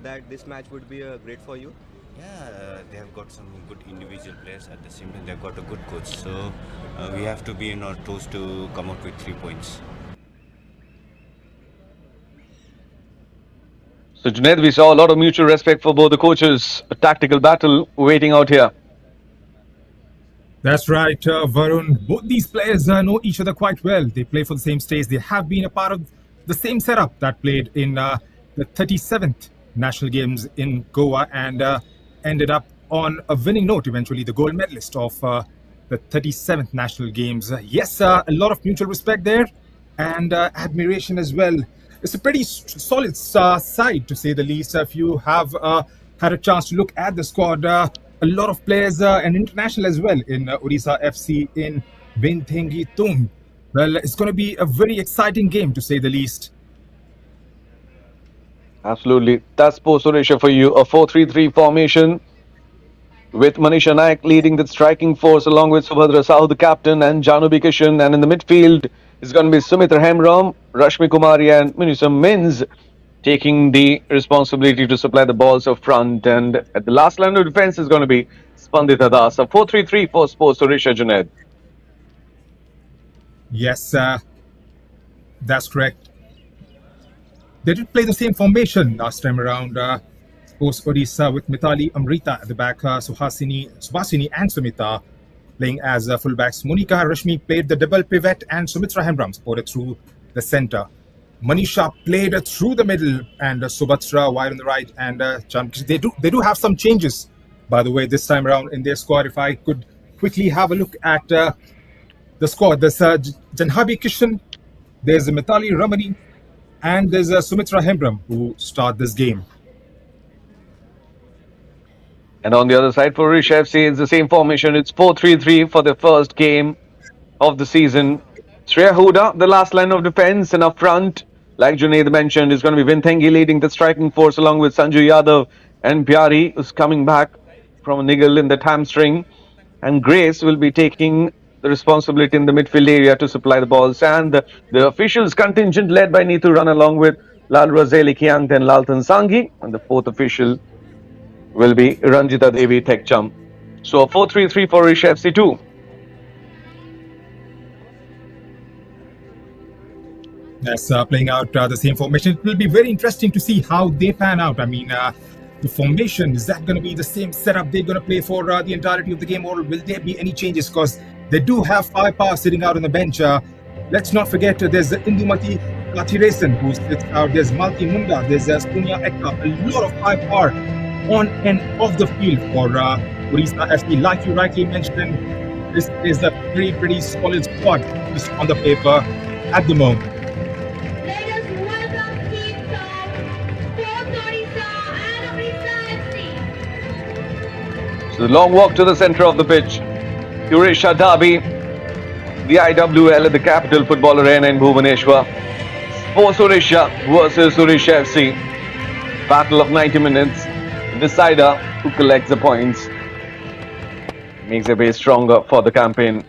that this match would be great for you? Yeah, they have got some good individual players. At the same time, they've got a good coach. So we have to be in our toes to come out with 3 points. So, Junaid, we saw a lot of mutual respect for both the coaches. A tactical battle waiting out here. That's right, Varun. Both these players know each other quite well. They play for the same stage. They have been a part of the same setup that played in the 37th National Games in Goa and ended up on a winning note, eventually, the gold medalist of the 37th National Games. Yes, a lot of mutual respect there and admiration as well. It's a pretty solid side, to say the least. If you have had a chance to look at the squad, a lot of players and international as well in Odisha FC in Venthengi Tung. Well, it's going to be a very exciting game, to say the least. Absolutely. That's Sports Odisha for you. A 4-3-3 formation with Manisha Naik leading the striking force along with Subhadra Sahu, the captain, and Janubi Kishan. And in the midfield is going to be Sumitra Hemram, Rashmi Kumari, and Munisam Mins taking the responsibility to supply the balls up front. And at the last line of defense is going to be Spandita Das. A 4-3-3 for Sports Odisha, Junaid. Yes, that's correct. They did play the same formation last time around. Sports Odisha with Mitali Amrita at the back, Subhasini, and Sumita playing as fullbacks. Monika Rashmi played the double pivot, and Sumitra Hemram supported through the center. Manisha played through the middle, and Subhatra wide on the right. And they do have some changes, by the way, this time around in their squad. If I could quickly have a look at the squad, there's Janhabi Kishan, there's Mitali Ramani, and there's Sumitra Hembram who start this game. And on the other side for Odisha FC, it's the same formation. It's 4-3-3 for the first game of the season. Shreya Huda, the last line of defense, and up front, like Junaid mentioned, is going to be Vinthengi leading the striking force along with Sanju Yadav and Pyari, who's coming back from a niggle in the hamstring. And Grace will be taking the responsibility in the midfield area to supply the balls. And the officials contingent led by Neetu run along with Lal Razeli Kiang and Laltan Sanghi. And the fourth official will be Ranjita Devi Tekcham. So 4-3-3 for Odisha FC 2. That's playing out the same formation. It will be very interesting to see how they pan out. I mean, the formation, is that going to be the same setup they're going to play for the entirety of the game, or will there be any changes? Because they do have firepower sitting out on the bench. Let's not forget there's Indumati Kathiresan who sits out. There's Malti Munda. There's Punya Ekka. A lot of firepower on and off the field for Odisha FC. Like you rightly mentioned, this is a pretty solid squad just on the paper at the moment. Let us welcome Team Top, Sports Odisha and Odisha FC. So the long walk to the center of the pitch. Odisha Derby, the IWL at the Capital Football Arena in Bhubaneswar. Sports Odisha versus Odisha FC. Battle of 90 minutes. Decider who collects the points. Makes their base stronger for the campaign.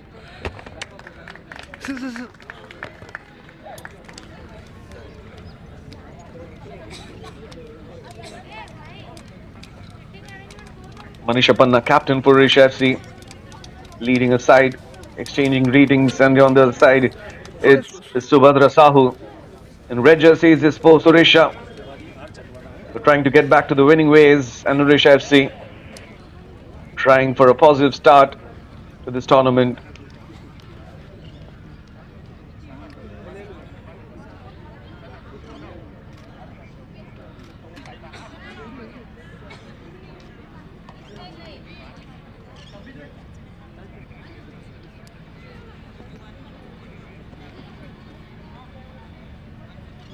Manisha Panna, captain for Odisha FC, leading aside, exchanging greetings, and on the other side, it's Subhadra Sahu. In red jerseys is Sports Odisha. We're trying to get back to the winning ways, and Odisha FC trying for a positive start to this tournament.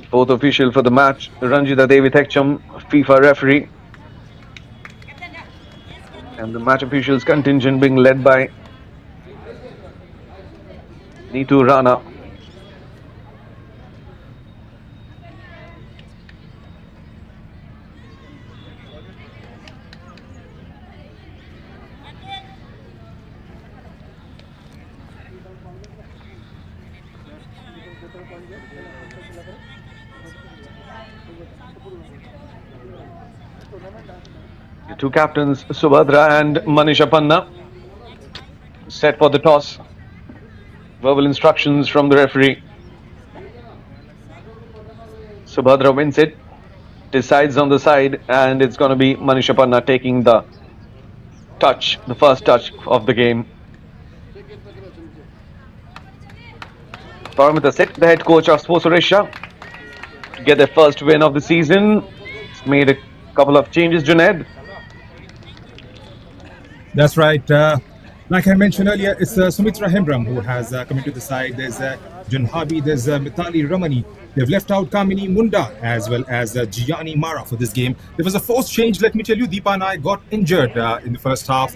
Fourth official for the match, Ranjita Devi Tekcham, FIFA referee. And the match officials contingent being led by Neetu Rana. The two captains, Subhadra and Manisha Panna, set for the toss. Verbal instructions from the referee. Subhadra wins it, decides on the side, and it's going to be Manisha Panna taking the touch, the first touch of the game. Paramita Seth, the head coach of Sports Odisha, to get their first win of the season. It's made a couple of changes, Junaid. That's right. Like I mentioned earlier, it's Sumitra Hembram who has come into the side. There's Junhabi, there's Mithali Ramani. They've left out Kamini Munda as well as Gianni Mara for this game. There was a forced change, let me tell you. Deepa and I got injured in the first half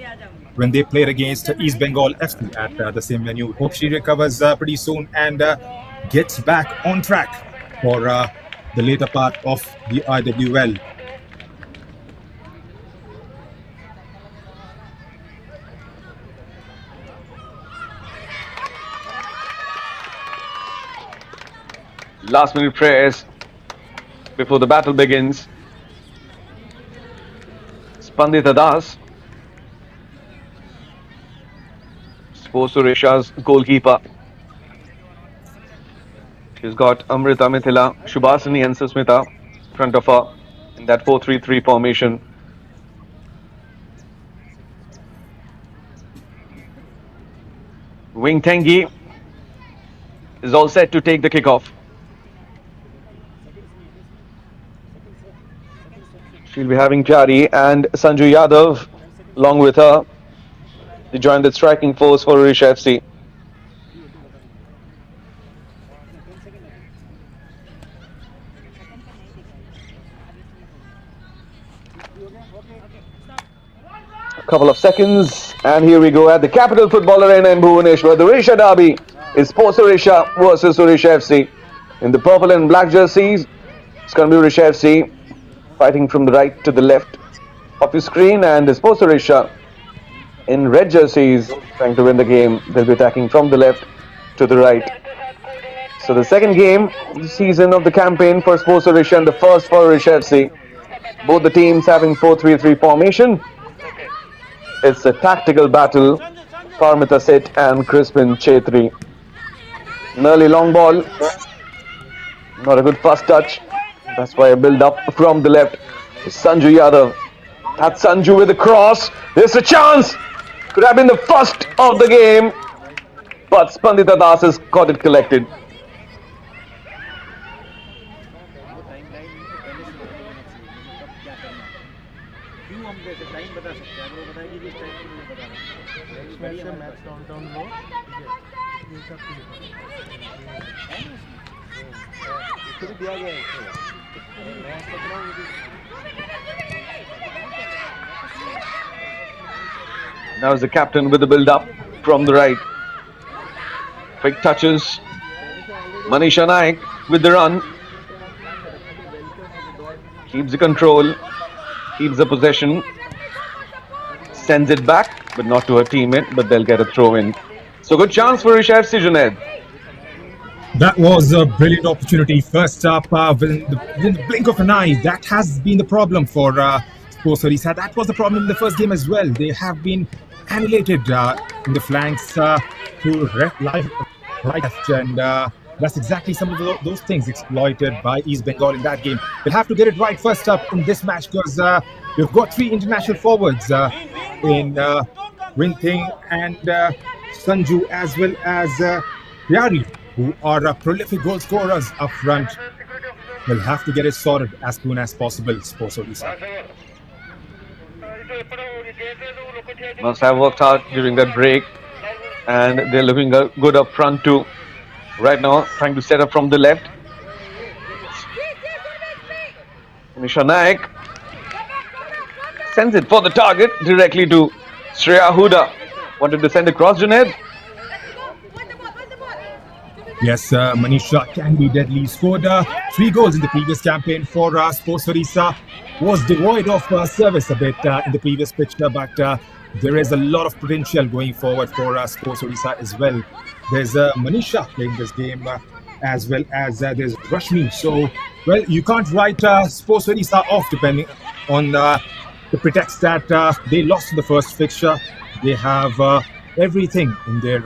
when they played against East Bengal FC at the same venue. Hope she recovers pretty soon and gets back on track for the later part of the IWL. Last minute prayers before the battle begins. Spandita Das, Sports Odisha's goalkeeper. She's got Amrita Mithila, Shubhasini and Susmita in front of her in that 4-3-3 formation. Wing Tengi is all set to take the kickoff. She'll be having Pyari and Sanju Yadav along with her. They join the striking force for Odisha FC. A couple of seconds, and here we go at the Capital Football Arena in Bhubaneswar. The Odisha derby is Sports Odisha versus Odisha FC. In the purple and black jerseys, it's going to be Odisha FC fighting from the right to the left of your screen, and the Sports Odisha in red jerseys trying to win the game. They'll be attacking from the left to the right. So the second game of the season of the campaign for Sports Odisha and the first for Odisha FC. Both the teams having 4-3-3 formation. It's a tactical battle. Paramita Seth and Crispin Chetri. An early long ball. Not a good first touch. That's why a build up from the left. Sanju Yadav. That's Sanju with a cross. There's a chance. Could have been the first of the game. But Spandita Das has got it collected. Now is the captain with the build-up from the right. Quick touches. Manisha Naik with the run. Keeps the control. Keeps the possession. Sends it back, but not to her teammate, but they'll get a throw in. So good chance for Odisha FC, Junaid. That was a brilliant opportunity. First up, within the blink of an eye, that has been the problem for Sports Odisha. That was the problem in the first game as well. They have been annihilated in the flanks to right, and that's exactly some of those things exploited by East Bengal in that game. They'll have to get it right first up in this match because we've got three international forwards in Rinting and Sanju as well as Pyari, who are prolific goal scorers up front. They'll have to get it sorted as soon as possible, Sports Odisha. Must have worked hard during that break, and they're looking good up front too. Right now, trying to set up from the left. Manisha Naik sends it for the target directly to Shreya Huda. Wanted to send across, Junaid. Yes, Manisha can be deadly. Scored 3 goals in the previous campaign for Sports Odisha. Was devoid of service a bit in the previous picture, but there is a lot of potential going forward for Sports Odisha as well. There's Manisha playing this game as well as there's Rashmi. So, well, you can't write Sports Odisha off depending on the pretext that they lost in the first fixture. They have everything in their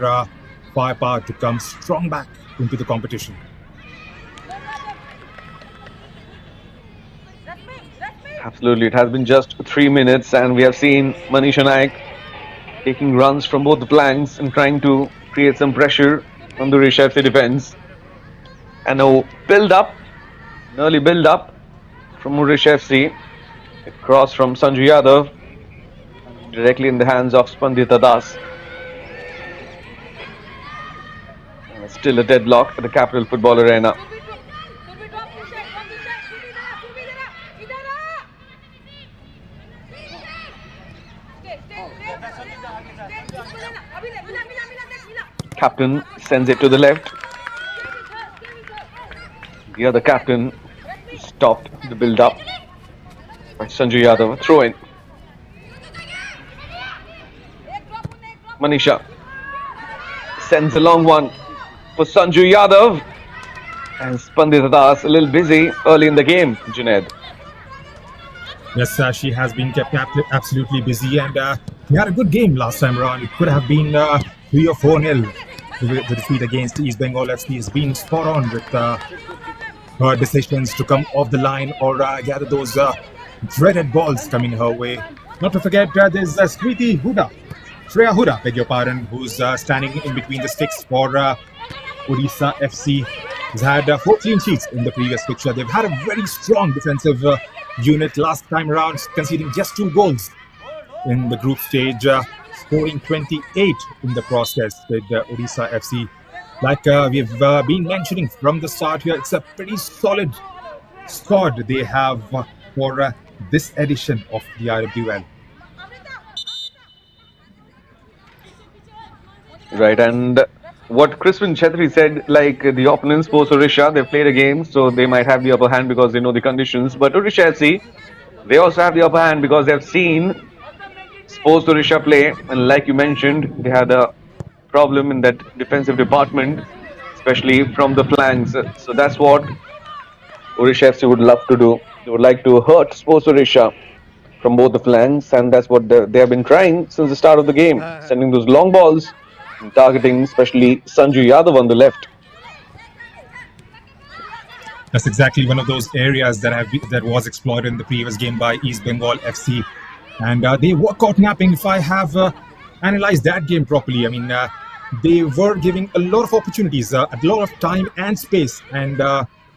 firepower to come strong back into the competition. Absolutely, it has been just 3 minutes, and we have seen Manisha Naik taking runs from both the flanks and trying to create some pressure on the Odisha FC defense. And a an early build up from Odisha FC. A cross from Sanju Yadav, directly in the hands of Spandita Das. And still a deadlock at the Capital Football Arena. Captain sends it to the left. The other captain stopped the build-up by Sanju Yadav. Throw in. Manisha sends a long one for Sanju Yadav. And Spandita Das a little busy early in the game, Junaid. Yes, she has been kept absolutely busy, and we had a good game last time around. It could have been 3 or 4-0. The defeat against East Bengal FC has been spot on with her decisions to come off the line or gather those dreaded balls coming her way. Not to forget, there's Shreya Huda, beg your pardon, who's standing in between the sticks for Odisha FC. He's had 4 clean sheets in the previous fixture. They've had a very strong defensive unit last time around, conceding just 2 goals in the group stage, scoring 28 in the process with Odisha FC. Like we've been mentioning from the start here, it's a pretty solid squad they have for this edition of the IWL. Right, and what Crispin Chetri said, like the opponents, post Odisha, they've played a game, so they might have the upper hand because they know the conditions. But Odisha FC, they also have the upper hand because they've seen Sports Odisha play, and like you mentioned, they had a problem in that defensive department, especially from the flanks. So that's what Odisha FC would love to do. They would like to hurt Sports Odisha from both the flanks, and that's what they have been trying since the start of the game, sending those long balls, targeting especially Sanju Yadav on the left. That's exactly one of those areas that was exploited in the previous game by East Bengal FC. And they were caught napping. If I have analyzed that game properly, I mean, they were giving a lot of opportunities, a lot of time and space, and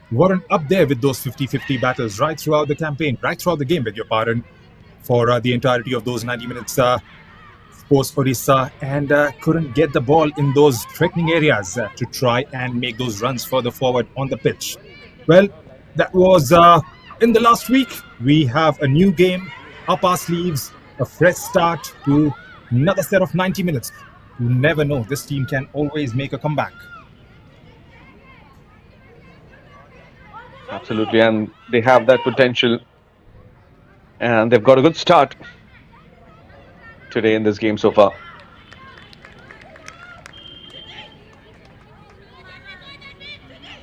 weren't up there with those 50-50 battles right throughout the campaign, right throughout the game, beg your pardon, for the entirety of those 90 minutes. Sports Odisha, and couldn't get the ball in those threatening areas to try and make those runs further forward on the pitch. Well, that was in the last week. We have a new game up our sleeves, a fresh start to another set of 90 minutes. You never know, this team can always make a comeback. Absolutely, and they have that potential, and they've got a good start today in this game so far.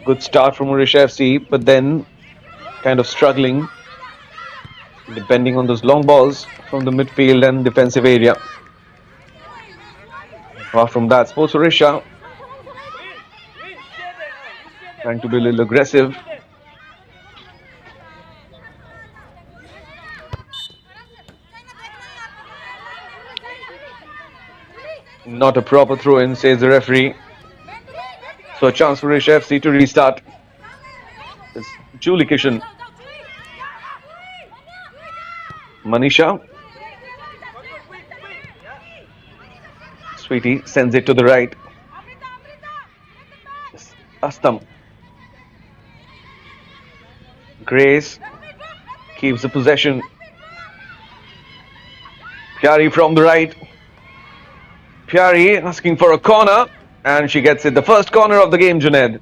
Good start from Odisha FC, but then kind of struggling, depending on those long balls from the midfield and defensive area. Apart from that, Sports Odisha trying to be a little aggressive. Not a proper throw-in, says the referee. So a chance for Odisha FC to restart. It's Julie Kishan. Manisha. Sweetie sends it to the right. Astam. Grace keeps the possession. Pyari from the right. Pyari asking for a corner, and she gets it. The first corner of the game, Junaid.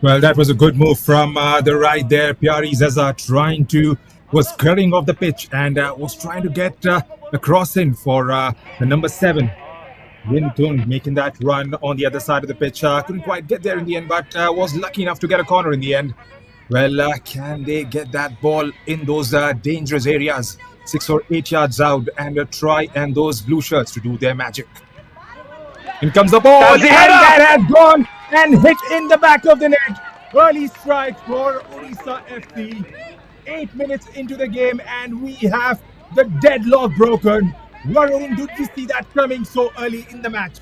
Well, that was a good move from the right there. Pyari Zaza was cutting off the pitch and was trying to get a cross in for the number 7. Wintun making that run on the other side of the pitch. Couldn't quite get there in the end, but was lucky enough to get a corner in the end. Well, can they get that ball in those dangerous areas, 6 or 8 yards out, and try and those blue shirts to do their magic? In comes the ball, That's and the header! that has gone and hit in the back of the net. Early strike for Odisha FC. 8 minutes into the game, and we have the deadlock broken. Varun, did we see that coming so early in the match?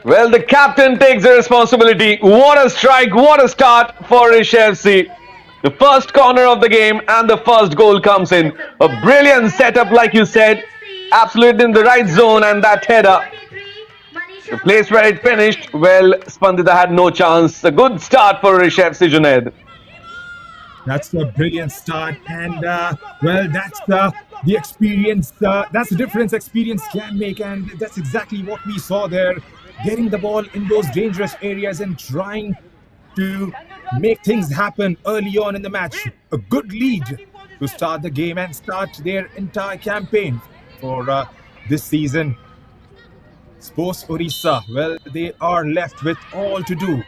Well, the captain takes the responsibility. What a strike, what a start for Odisha FC. The first corner of the game and the first goal comes in. A brilliant setup, like you said. Absolutely in the right zone, and that header, the place where it finished, well, Spandita had no chance. A good start for Odisha FC, Junaid. That's a brilliant start, and well, that's the experience. That's the difference experience can make, and that's exactly what we saw there. Getting the ball in those dangerous areas and trying to make things happen early on in the match. A good lead to start the game and start their entire campaign for this season. Sports Odisha, well, they are left with all to do.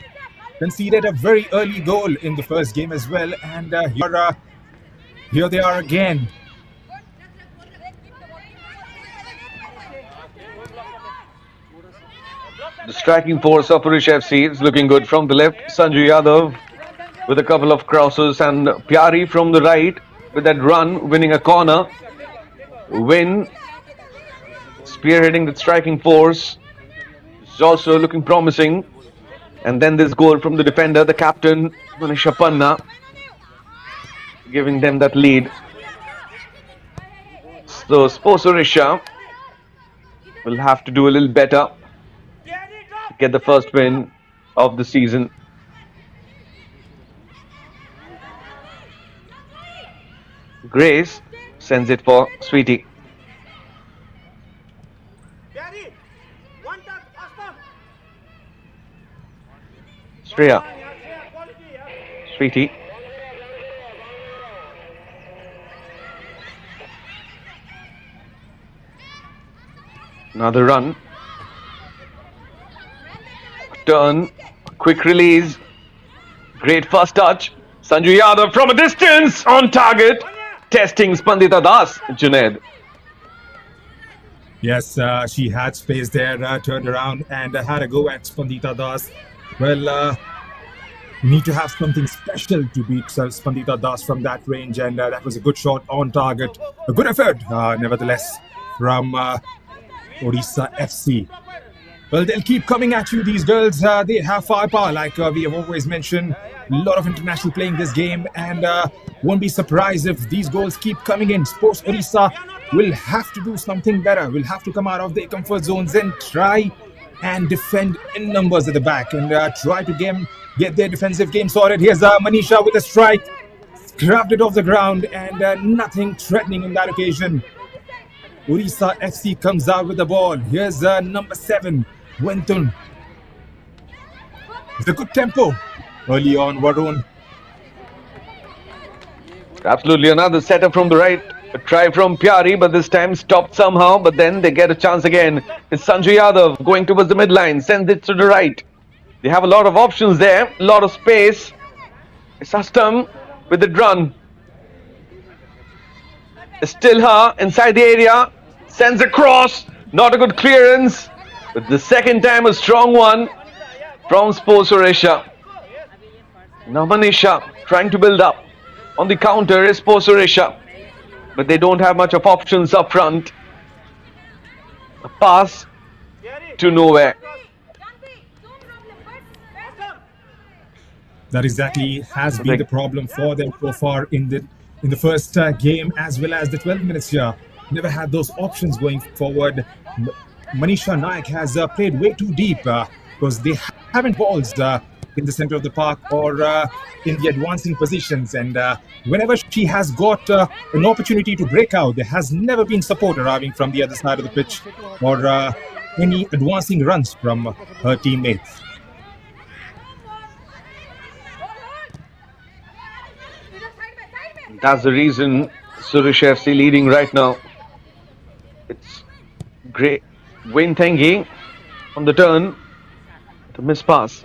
Conceded a very early goal in the first game as well, and here they are again. The striking force of Odisha FC is looking good from the left. Sanju Yadav with a couple of crosses, and Pyari from the right with that run, winning a corner. Win spearheading the striking force is also looking promising. And then this goal from the defender, the captain, Manisha Panna, giving them that lead. So Sports Odisha will have to do a little better to get the first win of the season. Grace sends it for Sweetie. Shreya. Sweetie. Another run. Turn. Quick release. Great first touch. Sanju Yadav from a distance on target. Testing Spandita Das, Junaid. Yes, she had space there, turned around and had a go at Spandita Das. Well, we need to have something special to beat Spandita Das from that range, and that was a good shot on target. A good effort, nevertheless, from Odisha FC. Well, they'll keep coming at you, these girls. They have firepower, like we have always mentioned. A lot of international playing this game, and won't be surprised if these goals keep coming in. Sports Odisha will have to do something better. Will have to come out of their comfort zones and try and defend in numbers at the back, and try to get their defensive game sorted. Here's Manisha with a strike. Scrapped it off the ground, and nothing threatening in that occasion. Odisha FC comes out with the ball. Here's number 7, Wentun. It's a good tempo early on, Varun. Absolutely another setup from the right. A try from Pyari, but this time stopped somehow. But then they get a chance again. It's Sanju Yadav going towards the midline. Sends it to the right. They have a lot of options there. A lot of space. It's Astam with the run. Still her inside the area. Sends a cross. Not a good clearance. But the second time a strong one from Sports Odisha. Now Manisha trying to build up. On the counter is Sports Odisha. But they don't have much of options up front. A pass to nowhere. That exactly has been the problem for them so far in the first game, as well as the 12 minutes here. Never had those options going forward. Manisha Naik has played way too deep because they haven't balls in the center of the park or in the advancing positions, and whenever she has got an opportunity to break out, there has never been support arriving from the other side of the pitch or any advancing runs from her teammates. That's the reason Odisha FC leading right now. It's great. Wayne Tengi on the turn. The miss pass.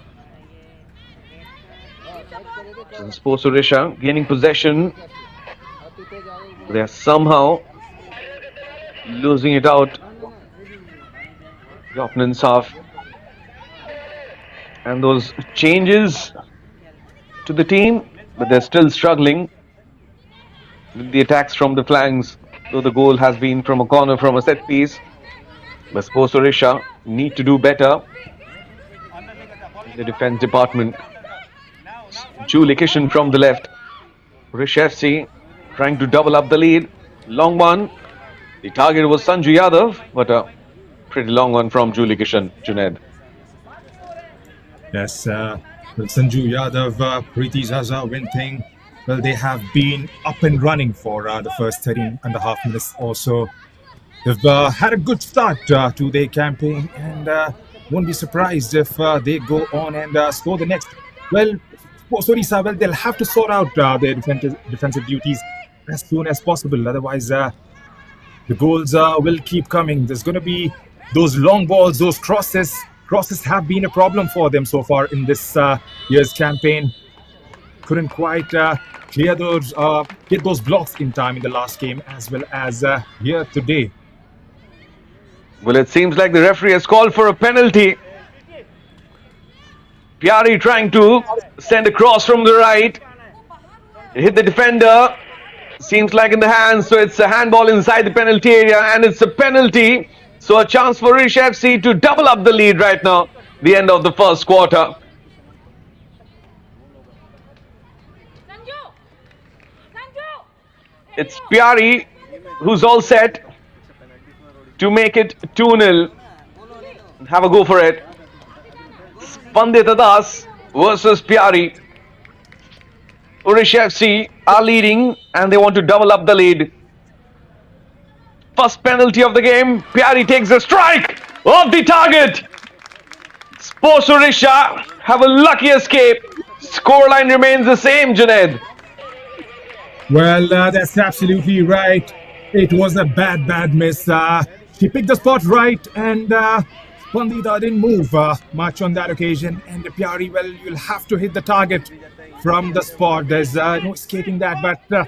Sports Odisha gaining possession. They are somehow losing it out. The opponent's half. And those changes to the team, but they're still struggling with the attacks from the flanks, though the goal has been from a corner from a set piece. But Sports Odisha need to do better in the defense department. Julie Kishan from the left. Odisha FC trying to double up the lead. Long one. The target was Sanju Yadav, but a pretty long one from Julie Kishan, Junaid. Yes, Sanju Yadav, Preeti Zaza, Winting, well, they have been up and running for the first 13.5 minutes or so. They've had a good start to their campaign, and won't be surprised if they go on and score the next. Well, Sports Odisha, well, they'll have to sort out their defensive duties as soon as possible. Otherwise, the goals will keep coming. There's going to be those long balls, those crosses. Crosses have been a problem for them so far in this year's campaign. Couldn't quite clear those, get those blocks in time in the last game as well as here today. Well, it seems like the referee has called for a penalty. Pyari trying to send a cross from the right. It hit the defender. Seems like in the hands, so it's a handball inside the penalty area, and it's a penalty. So a chance for Odisha FC to double up the lead right now, the end of the first quarter. It's Pyari who's all set to make it 2-0. Have a go for it. Pandita Das versus Pyari. Odisha FC are leading and they want to double up the lead. First penalty of the game. Pyari takes a strike off the target. Sports Odisha have a lucky escape. Scoreline remains the same, Junaid. Well, that's absolutely right. It was a bad miss. She picked the spot right, and Pandita didn't move much on that occasion. And Pyari, well, you'll have to hit the target from the spot. There's no escaping that. But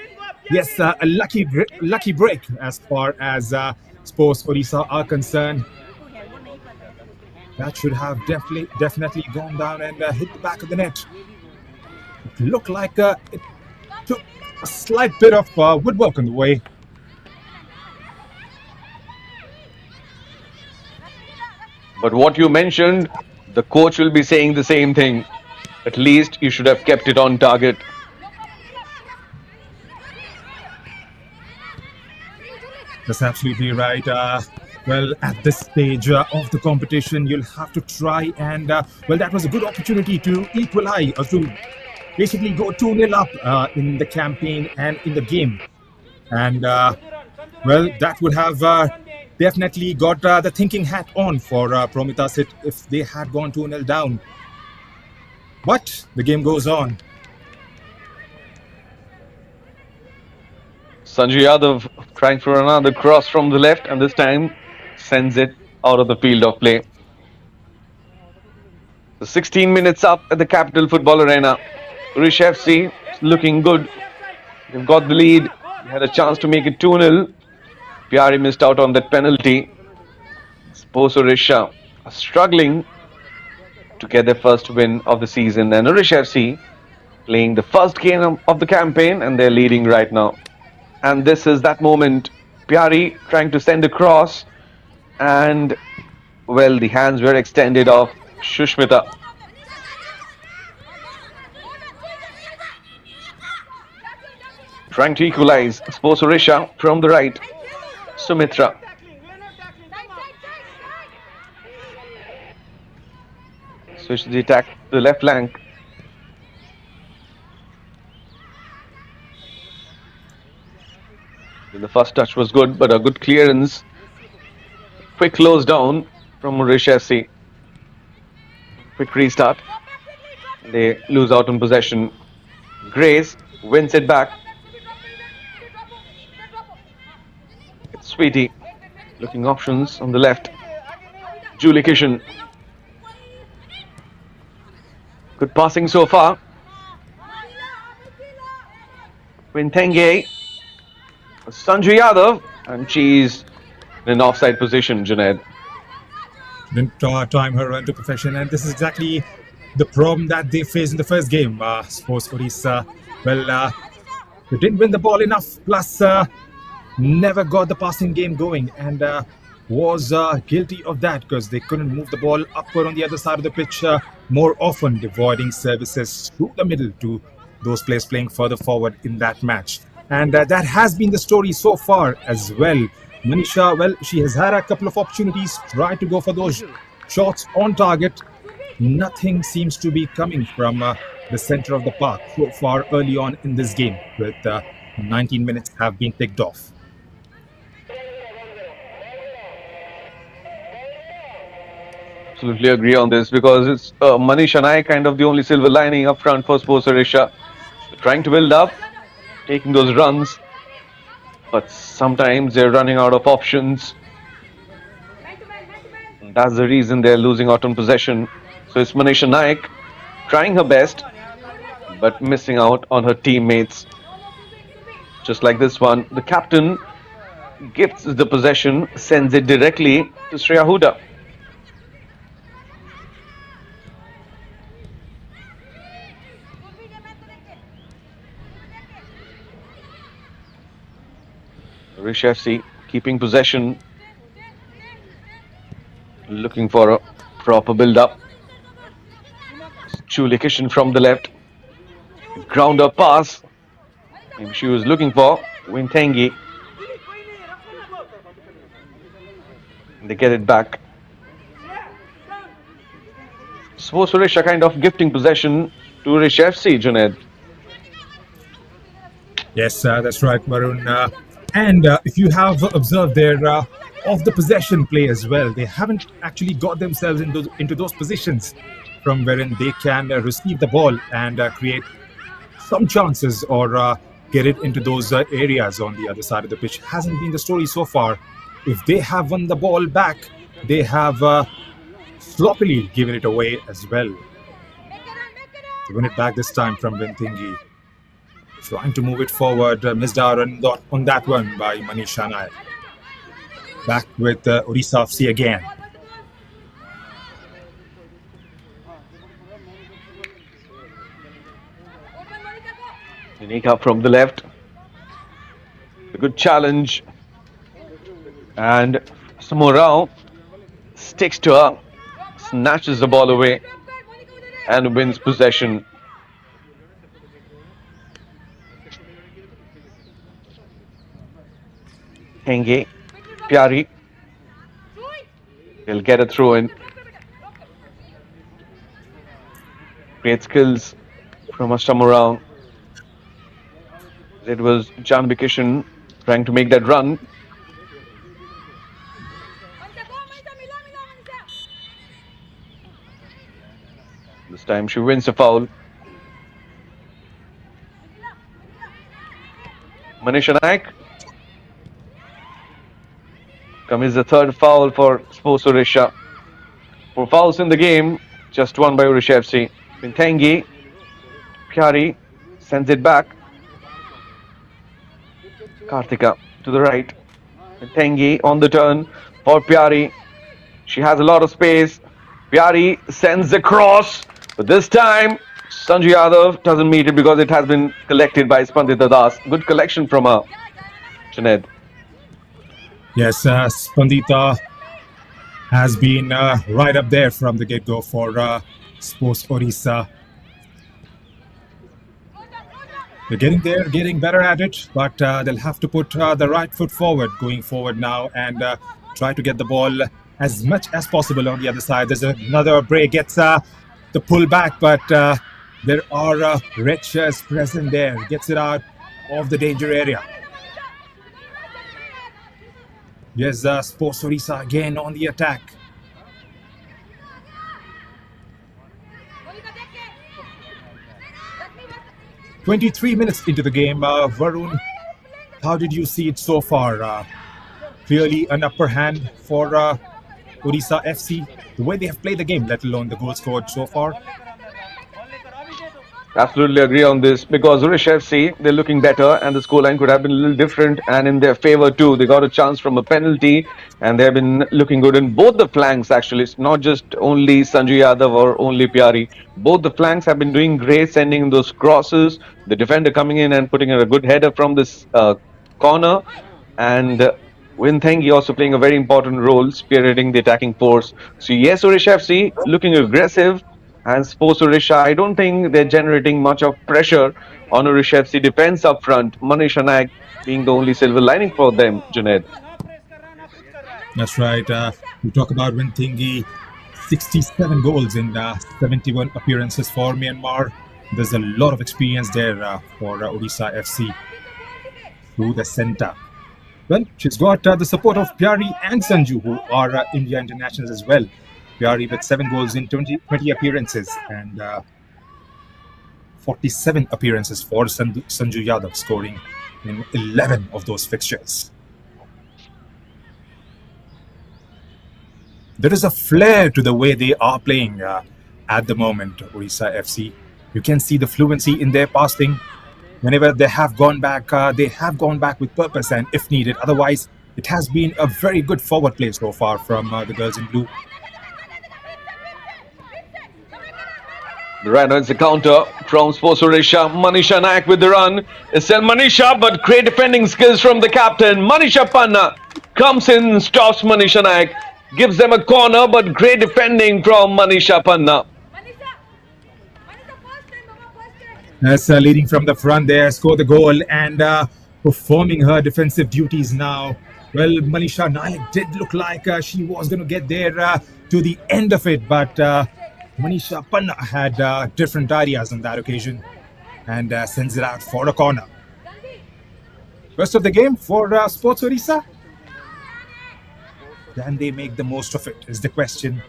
yes, a lucky break as far as Sports Odisha are concerned. That should have definitely gone down and hit the back of the net. It looked like it took a slight bit of woodwork on the way. But what you mentioned, the coach will be saying the same thing. At least you should have kept it on target. That's absolutely right. Well, at this stage of the competition, you'll have to try and, well, that was a good opportunity to equalize, or to basically go 2-0 up in the campaign and in the game. And, well, that would have definitely got the thinking hat on for Promita Sit if they had gone 2-0 down. But the game goes on. Sanju Yadav trying for another cross from the left, and this time sends it out of the field of play. So 16 minutes up at the Capital Football Arena. Odisha FC looking good. They've got the lead. They had a chance to make it 2-0. Pyari missed out on that penalty. Sports Odisha are struggling to get their first win of the season, and Odisha FC playing the first game of the campaign, and they're leading right now. And this is that moment. Pyari trying to send a cross, and well, the hands were extended of Shushmita. Trying to equalize. Sports Odisha from the right. Sumitra. Switch the attack to the left flank. The first touch was good, but a good clearance. Quick close down from Odisha FC. Quick restart. They lose out on possession. Grace wins it back. It's Sweetie. Looking options on the left. Julie Kishan. Good passing so far. Quintenge, Sanju Yadav, and she's in an offside position, Junaid. Didn't time her run to perfection, and this is exactly the problem that they faced in the first game. Sports Odisha, well, they didn't win the ball enough, plus never got the passing game going, and was guilty of that because they couldn't move the ball upward on the other side of the pitch more often, avoiding services through the middle to those players playing further forward in that match. And that has been the story so far as well. Manisha, well, she has had a couple of opportunities, tried to go for those shots on target. Nothing seems to be coming from the center of the park so far early on in this game, with 19 minutes have been ticked off. Absolutely agree on this, because it's Manish and I kind of the only silver lining up front for Sports Odisha. Trying to build up, taking those runs, but sometimes they're running out of options. And that's the reason they're losing out on possession. So it's Manisha Naik trying her best, but missing out on her teammates. Just like this one, the captain gifts the possession, sends it directly to Shreya Huda. Rish FC keeping possession, looking for a proper build-up. Julie Kishan from the left, grounder pass. Maybe she was looking for Wintengi. They get it back. Sports Odisha kind of gifting possession to Rish FC, Junaid. Yes, that's right, Varun. And if you have observed their off the possession play as well, they haven't actually got themselves into those positions from wherein they can receive the ball and create some chances or get it into those areas on the other side of the pitch. Hasn't been the story so far. If they have won the ball back, they have sloppily given it away as well. To win it back this time from Ventingi. Trying to move it forward, missed out on that one by Manisha Naik. Back with Odisha FC again. Unica from the left. A good challenge. And Samurao sticks to her, snatches the ball away, and wins possession. Henge, Pyari. He'll get a throw in. Great skills from Astamurao. It was Janvi Kishan trying to make that run. This time she wins a foul. Manisha Naik. Comes the third foul for Sports Odisha. 4 fouls in the game, just one by Odisha FC. Pintangi, Pyari sends it back. Karthika to the right. Pintangi on the turn for Pyari. She has a lot of space. Pyari sends the cross, but this time Sanju Yadav doesn't meet it because it has been collected by Spandita Das. Good collection from her, Junaid. Yes, Spandita has been right up there from the get-go for Sports Odisha. They're getting there, getting better at it, but they'll have to put the right foot forward going forward now and try to get the ball as much as possible on the other side. There's another break, gets the pull back, but there are red shirts present there. Gets it out of the danger area. Yes, Sports Odisha again on the attack. "23 minutes into the game, Varun, how did you see it so far? Clearly an upper hand for Odisha FC, the way they have played the game, let alone the goals scored so far. Absolutely agree on this because Odisha FC, they're looking better and the scoreline could have been a little different and in their favor too. They got a chance from a penalty and they have been looking good in both the flanks actually. It's not just only Sanju Yadav or only Pyari. Both the flanks have been doing great, sending those crosses. The defender coming in and putting in a good header from this corner. And Winthengi also playing a very important role, spearheading the attacking force. So yes, Odisha FC looking aggressive. And Sports Odisha, I don't think they're generating much of pressure on Odisha FC defense up front. Manish Naik being the only silver lining for them, Junaid. That's right. We talk about Winthingi, 67 goals in 71 appearances for Myanmar. There's a lot of experience there for Odisha FC through the centre. Well, she's got the support of Pyari and Sanju, who are India internationals as well. Pyari with 7 goals in 20 appearances and 47 appearances for Sanju Yadav, scoring in 11 of those fixtures. There is a flair to the way they are playing at the moment, Odisha FC. You can see the fluency in their passing. Whenever they have gone back with purpose and if needed. Otherwise, it has been a very good forward play so far from the girls in blue. Right now it's a counter from Sports Odisha. Manisha Naik with the run. It's still Manisha, but great defending skills from the captain. Manisha Panna comes in, stops Manisha Naik, gives them a corner, but great defending from Manisha Panna. As leading from the front there, scored the goal and performing her defensive duties now. Well, Manisha Naik did look like she was going to get there to the end of it, but Manisha Panna had different ideas on that occasion and sends it out for a corner. Rest of the game for Sports Odisha? Can they make the most of it is the question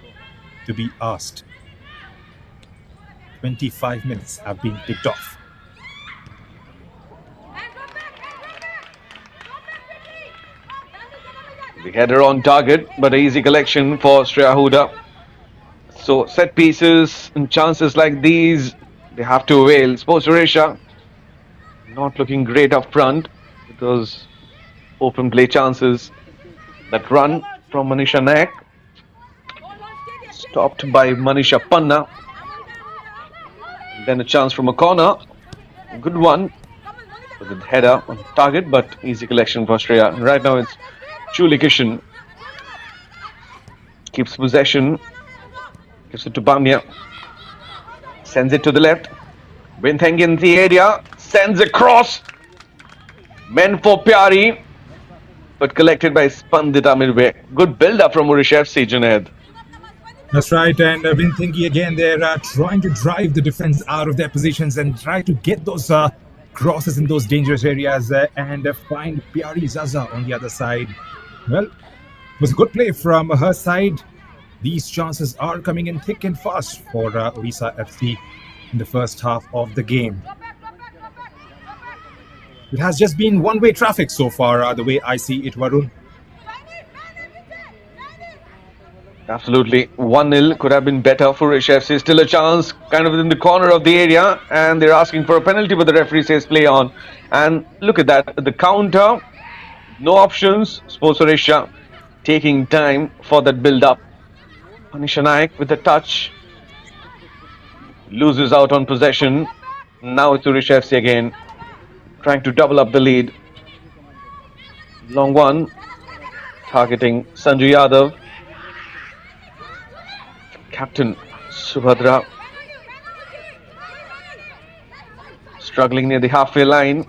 to be asked. 25 minutes have been ticked off. The header on target, but an easy collection for Shreya Huda. So set pieces and chances like these, they have to avail. Sports Odisha not looking great up front with those open play chances. That run from Manisha Naik, stopped by Manisha Panna. Then a chance from a corner. Good one with the header on target, but easy collection for Shreya. Right now it's Julie Kishan. Keeps possession. Gives it to Bamia. Sends it to the left. Winthengi in the area. Sends across. Meant for Pyari, but collected by Spandita midway. Good build-up from Odisha FC, Junaid. That's right, and Winthingi again, they're trying to drive the defense out of their positions and try to get those crosses in those dangerous areas and find Pyari Zaza on the other side. Well, it was a good play from her side. These chances are coming in thick and fast for Odisha FC in the first half of the game. It has just been one-way traffic so far, the way I see it, Varun. Absolutely. 1-0 could have been better for Odisha FC. Still a chance, kind of in the corner of the area, and they're asking for a penalty, but the referee says play on. And look at that, the counter, no options. Sports Odisha taking time for that build-up. Manisha Naik with a touch, loses out on possession. Now it's Odisha FC again, trying to double up the lead. Long one, targeting Sanju Yadav. Captain Subhadra struggling near the halfway line.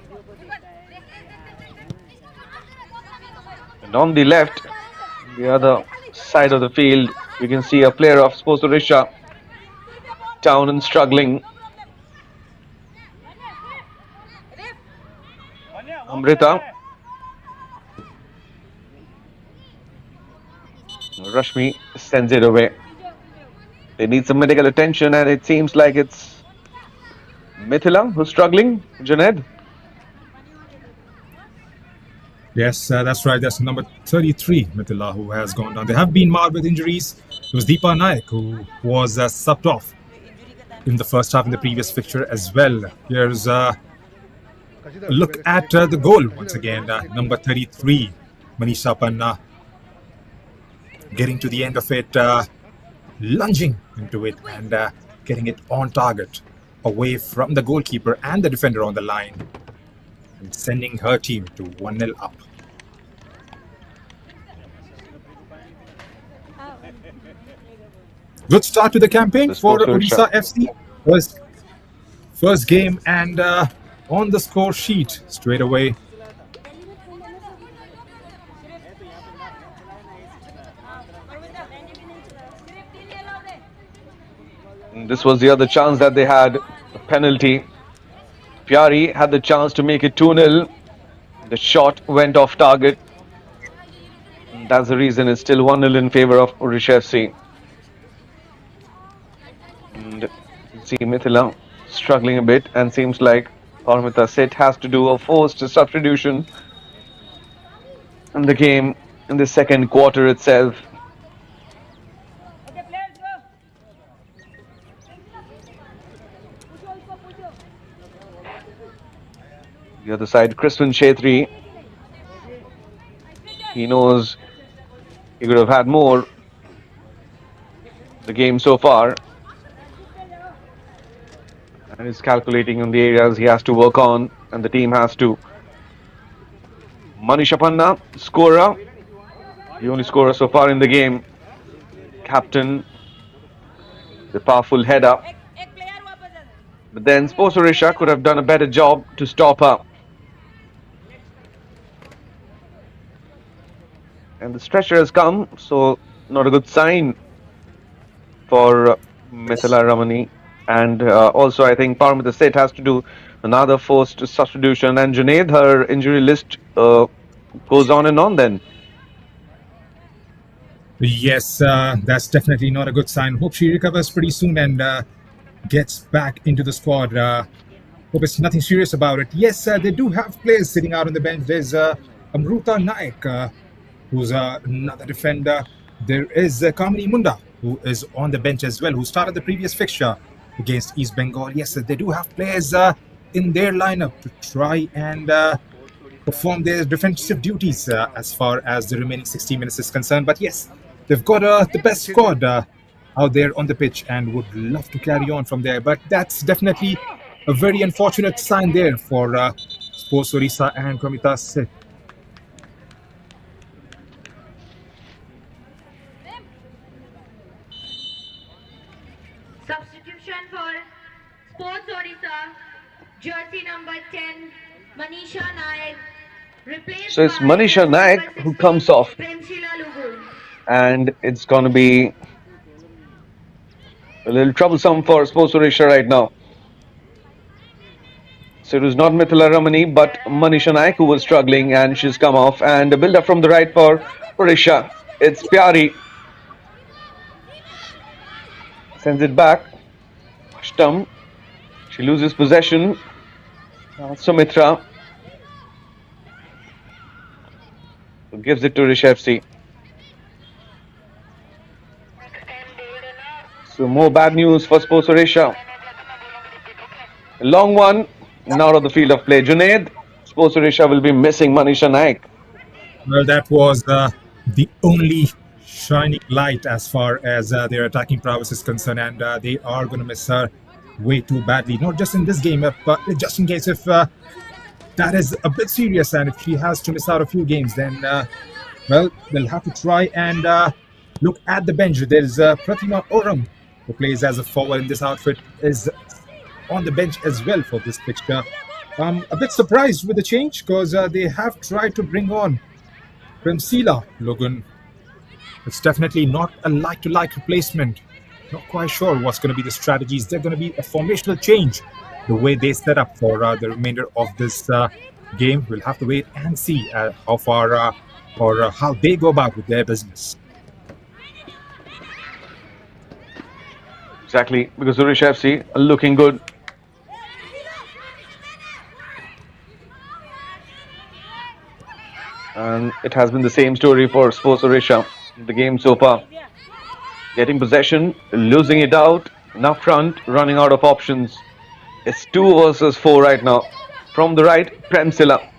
And on the left, the other side of the field, you can see a player of Sports Odisha down and struggling. Amrita. Rashmi sends it away. They need some medical attention, and it seems like it's Mithila who's struggling. Junaid? Yes, that's right. That's number 33, Mithila, who has gone down. They have been marred with injuries. It was Deepa Naik who was subbed off in the first half in the previous fixture as well. Here's a look at the goal once again. Number 33, Manisha Panna, getting to the end of it, lunging into it and getting it on target, away from the goalkeeper and the defender on the line, and sending her team to 1-0 up. Good start to the campaign for Odisha FC. First game and on the score sheet straight away. This was the other chance that they had, a penalty. Pyari had the chance to make it 2-0. The shot went off target. That's the reason it's still 1-0 in favor of Odisha FC. And you see Mithila struggling a bit, and seems like Paramita Seth has to do a forced substitution in the game in the second quarter itself. The other side, Crispin Chetri, he knows he could have had more the game so far, and is calculating on the areas he has to work on, and the team has to. Manisha Panna, scorer, the only scorer so far in the game. Captain, the powerful header. But then Sports Odisha could have done a better job to stop her. And the stretcher has come, so not a good sign for Mithila Ramani. And also I think Paramita Seth has to do another forced substitution, and Junaid, her injury list goes on and on then. Yes, that's definitely not a good sign. Hope she recovers pretty soon and gets back into the squad. Hope it's nothing serious about it. Yes, they do have players sitting out on the bench. There's Amruta Naik, who's another defender. There is Kamini Munda, who is on the bench as well, who started the previous fixture against East Bengal. Yes, they do have players in their lineup to try and perform their defensive duties as far as the remaining 60 minutes is concerned. But yes, they've got the best squad out there on the pitch and would love to carry on from there. But that's definitely a very unfortunate sign there for Sports Odisha and Paramita Seth. Substitution for Sports Odisha, jersey number 10, Manisha Naik. Replaced So it's by Manisha Naik number who 16, comes off, Premshila Lugu. and it's going to be a little troublesome for Sports Odisha right now. So it was not Mithila Ramani but Manisha Naik who was struggling, and she's come off, and a build up from the right for Odisha. It's Pyari. Sends it back. Ashtam. She loses possession. Sumitra gives it to Odisha FC. So more bad news for Sports Odisha. A long one, and out of the field of play. Junaid, Sports Odisha will be missing Manisha Naik. Well, that was the only shining light as far as their attacking prowess is concerned, and they are going to miss her way too badly. Not just in this game, but just in case if that is a bit serious, and if she has to miss out a few games, then well, they'll have to try and look at the bench. There's Pratima Oram, who plays as a forward in this outfit, is on the bench as well for this fixture. I'm a bit surprised with the change because they have tried to bring on Premshila Logan. It's definitely not a like-to-like replacement. Not quite sure what's going to be the strategies. They're going to be a formational change, the way they set up for the remainder of this game. We'll have to wait and see how far or how they go about with their business. Exactly, because Odisha FC are looking good. And it has been the same story for Sports Odisha in the game so far. Getting possession, losing it out, Now front, running out of options. It's 2 versus 4 right now. From the right, Premsila.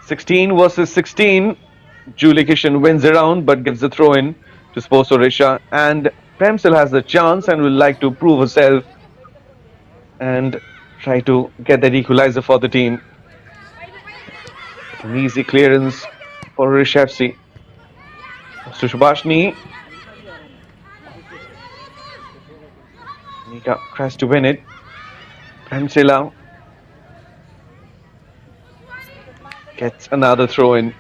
16 versus 16. Julie Kishan wins around but gives the throw in to Sports Odisha. And Premsila has the chance and will like to prove herself and try to get that equalizer for the team. An easy clearance for Odisha FC. Sushbashni. Nika tries to win it. Premsila gets another throw in.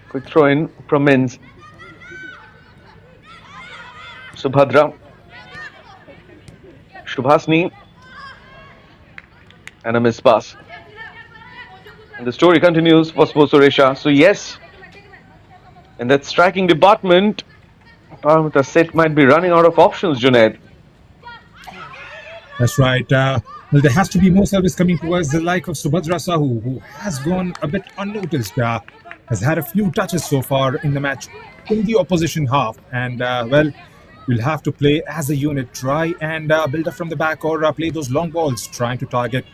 Quick throw in from Mins. Subhadra. Shubhasni. And a miss pass. And the story continues for Sports Odisha. So yes, in that striking department, Paramita Seth might be running out of options, Junaid. That's right. Well, there has to be more service coming towards the like of Subhadra Sahu, who has gone a bit unnoticed. Has had a few touches so far in the match in the opposition half. And, well, you'll have to play as a unit, try and build up from the back or play those long balls, trying to target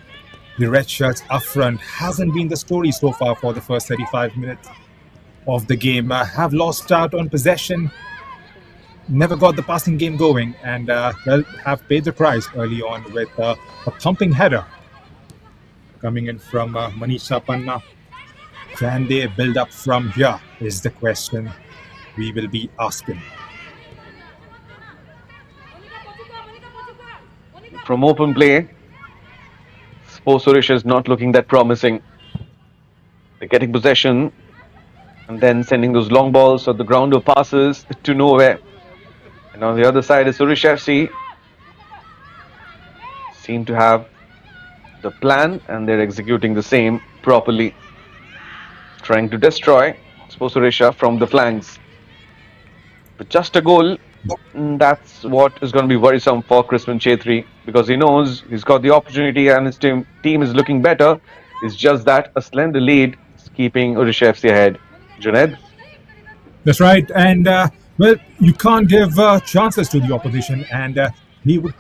the red shirts up front. Hasn't been the story so far for the first 35 minutes of the game. Have lost out on possession, never got the passing game going, and well, have paid the price early on with a thumping header coming in from Manisha Panna. Can they build up from here is the question we will be asking. From open play, Sports Odisha is not looking that promising. They're getting possession and then sending those long balls or the grounder passes to nowhere. And on the other side is Odisha FC. Seem to have the plan and they're executing the same properly. Trying to destroy Sports Odisha from the flanks. But just a goal, that's what is going to be worrisome for Crispin Chetri, because he knows he's got the opportunity and his team is looking better. It's just that a slender lead is keeping Odisha FC ahead. Junaid? That's right. And, well, you can't give chances to the opposition, and he would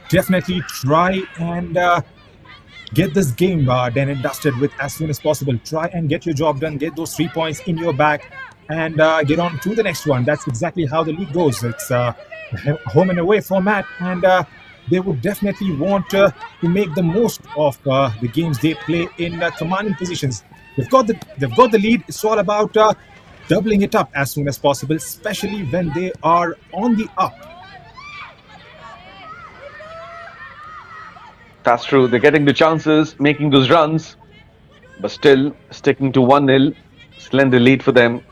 definitely try and get this game done and dusted with as soon as possible. Try and get your job done, get those 3 points in your bag, and get on to the next one. That's exactly how the league goes. It's a home and away format, and they would definitely want to make the most of the games they play in commanding positions. They've got the lead. It's all about doubling it up as soon as possible, especially when they are on the up. That's true. They're getting the chances, making those runs, but still sticking to 1-0. Slender lead for them.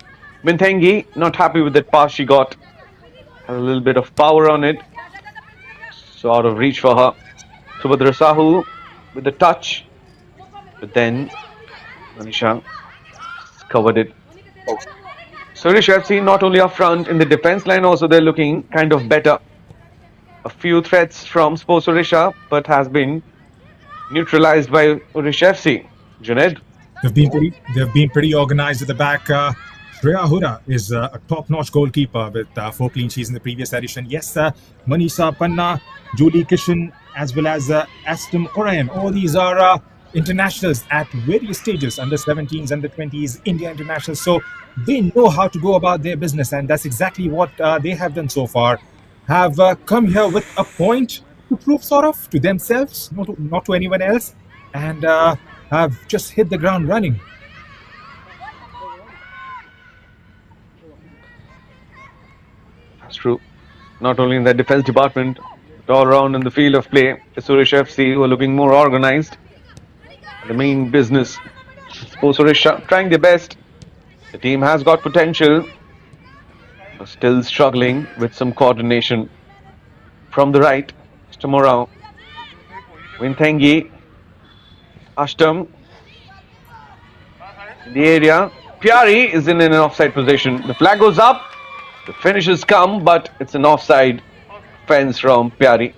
Minthengi, not happy with that pass she got. Had a little bit of power on it. So out of reach for her. Subhadra Sahu with the touch. But then Manisha covered it. So Odisha FC not only up front in the defense line, also they're looking kind of better. A few threats from Sports Odisha, but has been neutralized by Odisha FC. Junaid? They've been pretty organized at the back. Shreya Hura is a top-notch goalkeeper with 4 clean sheets in the previous edition. Yes, Manisha Panna, Julie Kishan, as well as Aston Orion. All these are internationals at various stages, under 17s, under 20s, India internationals. So they know how to go about their business, and that's exactly what they have done so far. Have come here with a point to prove, sort of, to themselves, not to anyone else, and have just hit the ground running. That's true. Not only in the defense department, but all around in the field of play, it's Odisha FC who are looking more organized. The main business, Sports Odisha trying their best. The team has got potential, but still struggling with some coordination. From the right, Mr. Morao, Winthengi, Ashtam, in the area. Pyari is in an offside position. The flag goes up. The finishes come, but it's an offside fence from Pyari.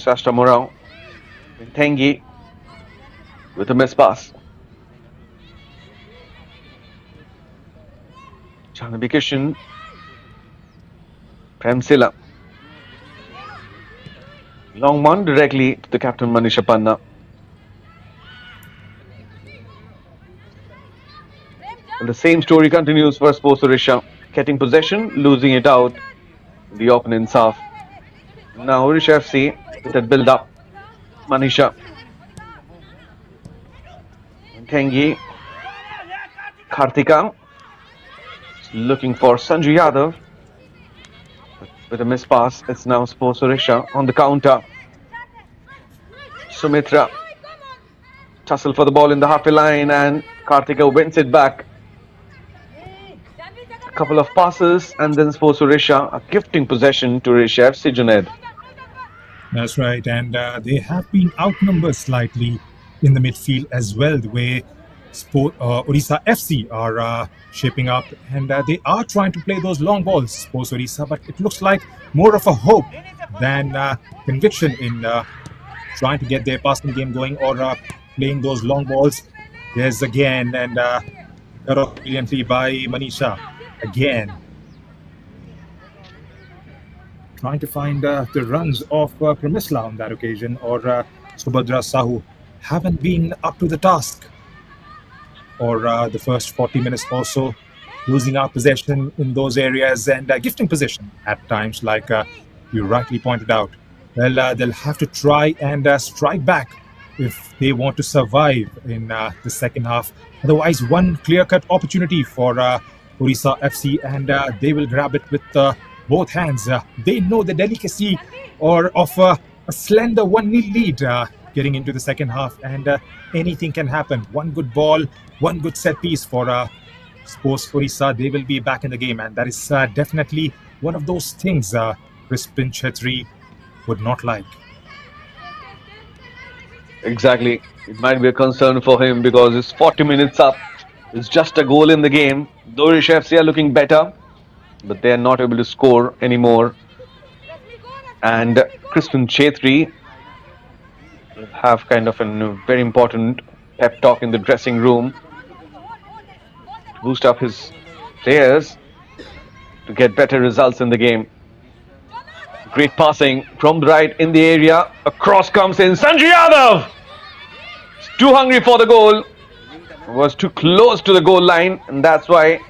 Sashta Morao. Tengi with a miss pass. Chanabi Kishan. Premsila. Long one directly to the captain Manisha Panna. And the same story continues for Sports Odisha. Getting possession, losing it out in the opponent's half. Now Odisha FC with that build up. Manisha. Tengi. Kartika. Looking for Sanju Yadav. With a miss pass, it's now Sports Odisha on the counter. Sumitra. Tussle for the ball in the halfway line and Kartika wins it back. A couple of passes and then Sports Odisha are gifting possession to Odisha FC, Junaid. That's right, and they have been outnumbered slightly in the midfield as well, the way Odisha FC are shaping up, and they are trying to play those long balls, Sports Odisha, but it looks like more of a hope than conviction in trying to get their passing game going or playing those long balls. There's again, and cut off brilliantly by Manisha again. Trying to find the runs of Pramisla on that occasion, or Subhadra Sahu haven't been up to the task. Or the first 40 minutes or so, losing our possession in those areas and gifting possession at times, like you rightly pointed out. Well, they'll have to try and strike back if they want to survive in the second half. Otherwise, one clear-cut opportunity for Odisha FC, and they will grab it with both hands. They know the delicacy of a slender 1-0 lead getting into the second half, and anything can happen. One good ball, one good set piece for Sports Odisha, they will be back in the game, and that is definitely one of those things Crispin Chetri would not like. Exactly. It might be a concern for him because it's 40 minutes up. It's just a goal in the game. Though Odisha FC are looking better, but they are not able to score anymore. And Crispin Chetri will have kind of a very important pep talk in the dressing room to boost up his players to get better results in the game. Great passing from the right in the area. A cross comes in. Sanjay Yadav! He's too hungry for the goal. Was too close to the goal line, and that's why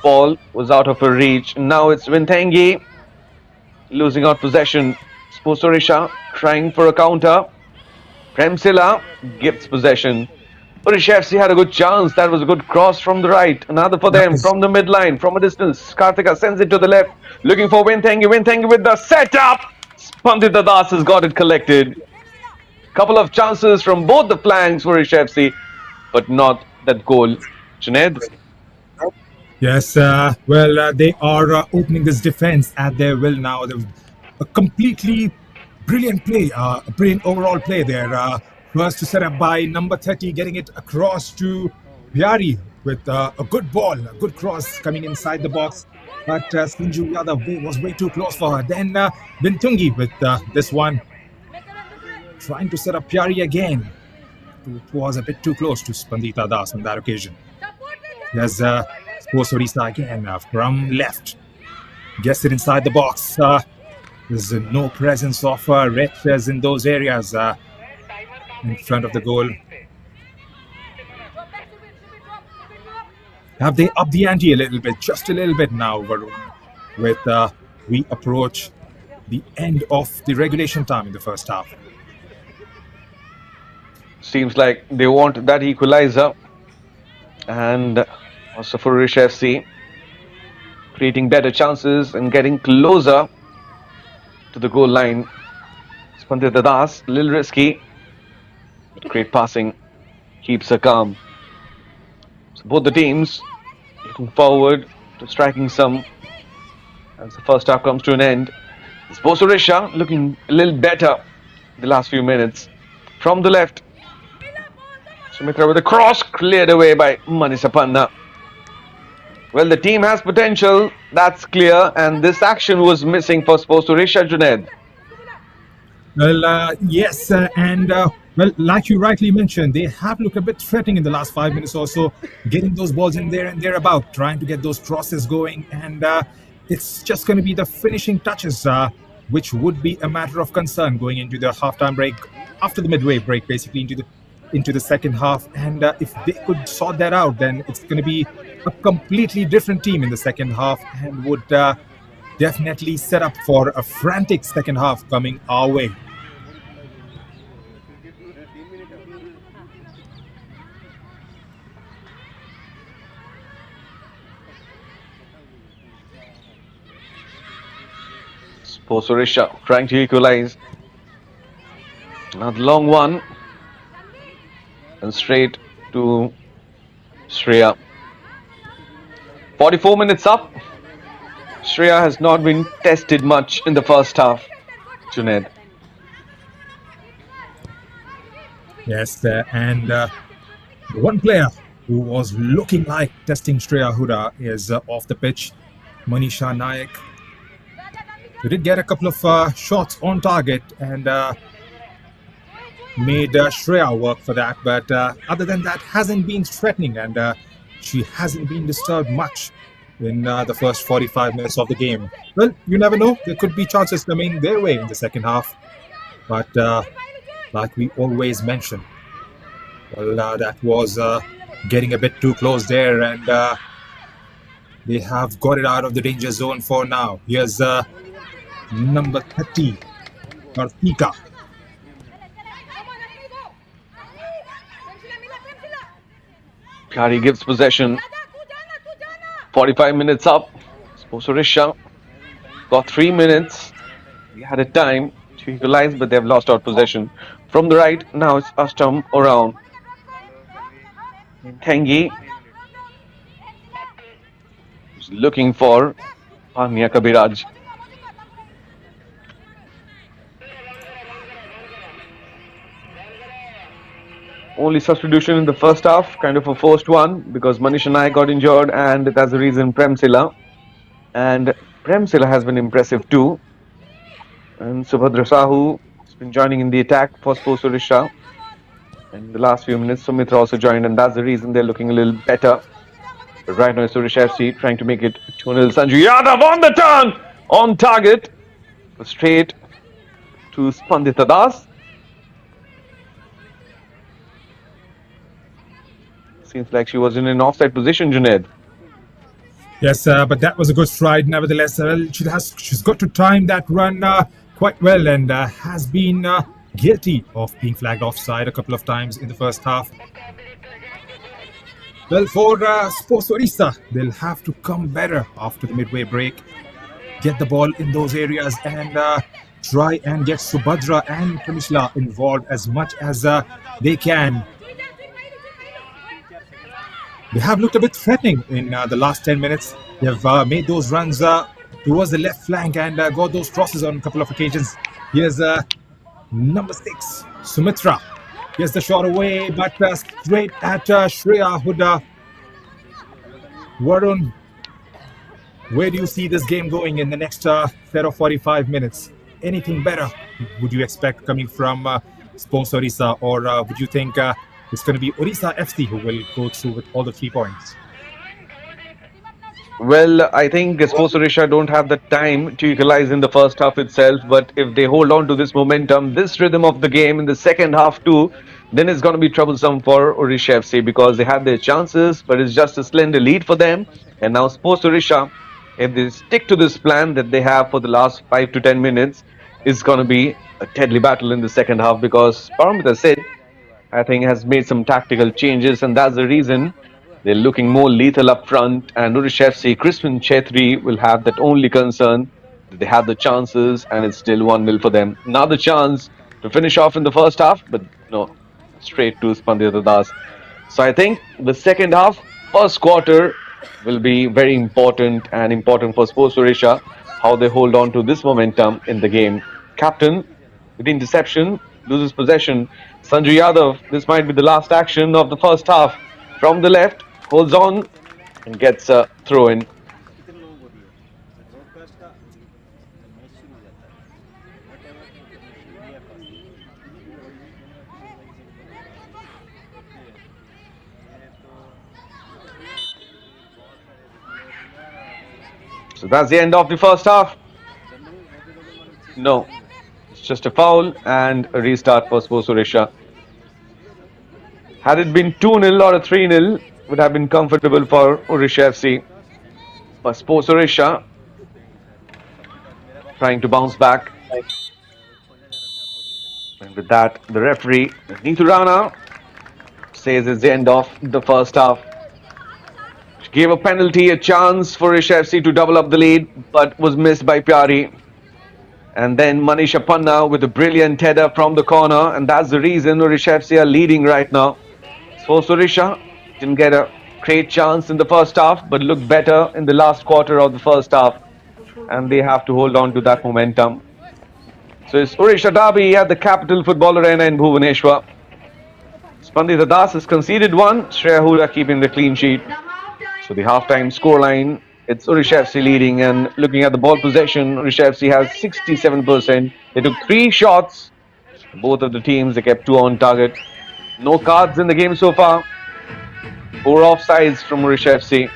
ball was out of her reach. Now it's Vintangi losing out possession. Sports Odisha trying for a counter. Premsila gets possession. Odisha FC had a good chance. That was a good cross from the right. Another for them from the midline, from a distance. Kartika sends it to the left, looking for Vintangi. Vintangi with the setup. Spandita Das has got it collected. Couple of chances from both the flanks for Odisha FC, but not that goal. Junaid? Yes, they are opening this defense at their will now. A completely brilliant play, a brilliant overall play there. First to set up by number 30, getting it across to Vyari with a good ball, a good cross coming inside the box. But Sanju Yadav was way too close for her. Then Bintungi with this one, trying to set up Pyari again. It was a bit too close to Spandita Das on that occasion. There's Sports Odisha again from left. Gets it inside the box. There's no presence of red chairs in those areas in front of the goal. Have they upped the ante a little bit, just a little bit now, Varun, with we approach the end of the regulation time in the first half? Seems like they want that equalizer. And also for Odisha FC, creating better chances and getting closer to the goal line. Spandita Das, a little risky. Great passing, keeps her calm. So both the teams looking forward to striking some as the first half comes to an end. Sports Odisha looking a little better the last few minutes. From the left, Sumitra with a cross, cleared away by Manisha Panna. Well, the team has potential, that's clear, and this action was missing for Sports Odisha, Junaid. Well, yes, and well, like you rightly mentioned, they have looked a bit threatening in the last 5 minutes or so, getting those balls in there and thereabout, trying to get those crosses going, and it's just going to be the finishing touches, which would be a matter of concern going into the halftime break, after the midway break, basically into the second half. And if they could sort that out, then it's going to be a completely different team in the second half, and would definitely set up for a frantic second half coming our way. Sports Odisha trying to equalize. Another long one. And straight to Shreya. 44 minutes up. Shreya has not been tested much in the first half. Junaid. Yes, and one player who was looking like testing Shreya Huda is off the pitch, Manisha Nayak. He did get a couple of shots on target and made Shreya work for that, but other than that, hasn't been threatening, and she hasn't been disturbed much in the first 45 minutes of the game. Well, you never know. There could be chances coming their way in the second half, but like we always mention, well, that was getting a bit too close there, and they have got it out of the danger zone for now. Here's number 30, Kartika. Kari gives possession. 45 minutes up. Sports Odisha got 3 minutes. We had a time to equalize, but they've lost out possession. From the right, now it's Ashtam around. Tengi is looking for Anya Kabiraj. Only substitution in the first half, kind of a forced one, because Manish and I got injured, and that's the reason Premsila. And Premsila has been impressive too. And Subhadra Sahu has been joining in the attack for Sports Odisha. In the last few minutes, Sumitra also joined, and that's the reason they're looking a little better. But right now, it's Odisha FC trying to make it 2-0. Sanju Yadav on the turn, on target, straight to Spandita Das. Seems like she was in an offside position, Junaid. Yes, but that was a good stride. Nevertheless, she's got to time that run quite well, and has been guilty of being flagged offside a couple of times in the first half. Well, for Sports Odisha, they'll have to come better after the midway break, get the ball in those areas, and try and get Subhadra and Pramishla involved as much as they can. They have looked a bit threatening in the last 10 minutes. They have made those runs towards the left flank and got those crosses on a couple of occasions. Here's number 6, Sumitra. Here's the shot away, but straight at Shreya Huda. Varun, where do you see this game going in the next set of 45 minutes? Anything better would you expect coming from Sports Odisha, or would you think it's going to be Odisha FC who will go through with all the 3 points? Well, I think Sports Odisha don't have the time to equalize in the first half itself, but if they hold on to this momentum, this rhythm of the game in the second half too, then it's going to be troublesome for Odisha FC, because they had their chances, but it's just a slender lead for them. And now Sports Odisha, if they stick to this plan that they have for the last 5 to 10 minutes, it's going to be a deadly battle in the second half, because Paramita said, I think, has made some tactical changes, and that's the reason they're looking more lethal up front. And Odisha FC, Crispin Chetri will have that only concern that they have the chances, and it's still 1-0 for them. Another chance to finish off in the first half, but no, straight to Spandita Das. So I think the second half, first quarter, will be very important, and important for Sports Odisha, how they hold on to this momentum in the game. Captain, with interception, loses possession. Sanju Yadav, this might be the last action of the first half. From the left, holds on and gets a throw in. So that's the end of the first half. No, it's just a foul and a restart for Sports Odisha. Had it been 2-0 or a 3-0, would have been comfortable for Odisha FC. But Sports Odisha trying to bounce back. And with that, the referee, Neetu Rana, says it's the end of the first half. She gave a penalty, a chance for Odisha FC to double up the lead, but was missed by Pyari. And then Manisha Panna with a brilliant header from the corner, and that's the reason Odisha FC are leading right now. Sports Odisha didn't get a great chance in the first half, but looked better in the last quarter of the first half, and they have to hold on to that momentum. So it's Odisha Derby at the Capital Football Arena in Bhubaneswar. Spandita Das has conceded one, Shreya Huda keeping the clean sheet. So the halftime scoreline, it's Odisha FC leading, and looking at the ball possession, Odisha FC has 67%. They took 3 shots. Both of the teams, they kept 2 on target. No cards in the game so far. 4 offsides from Odisha FC.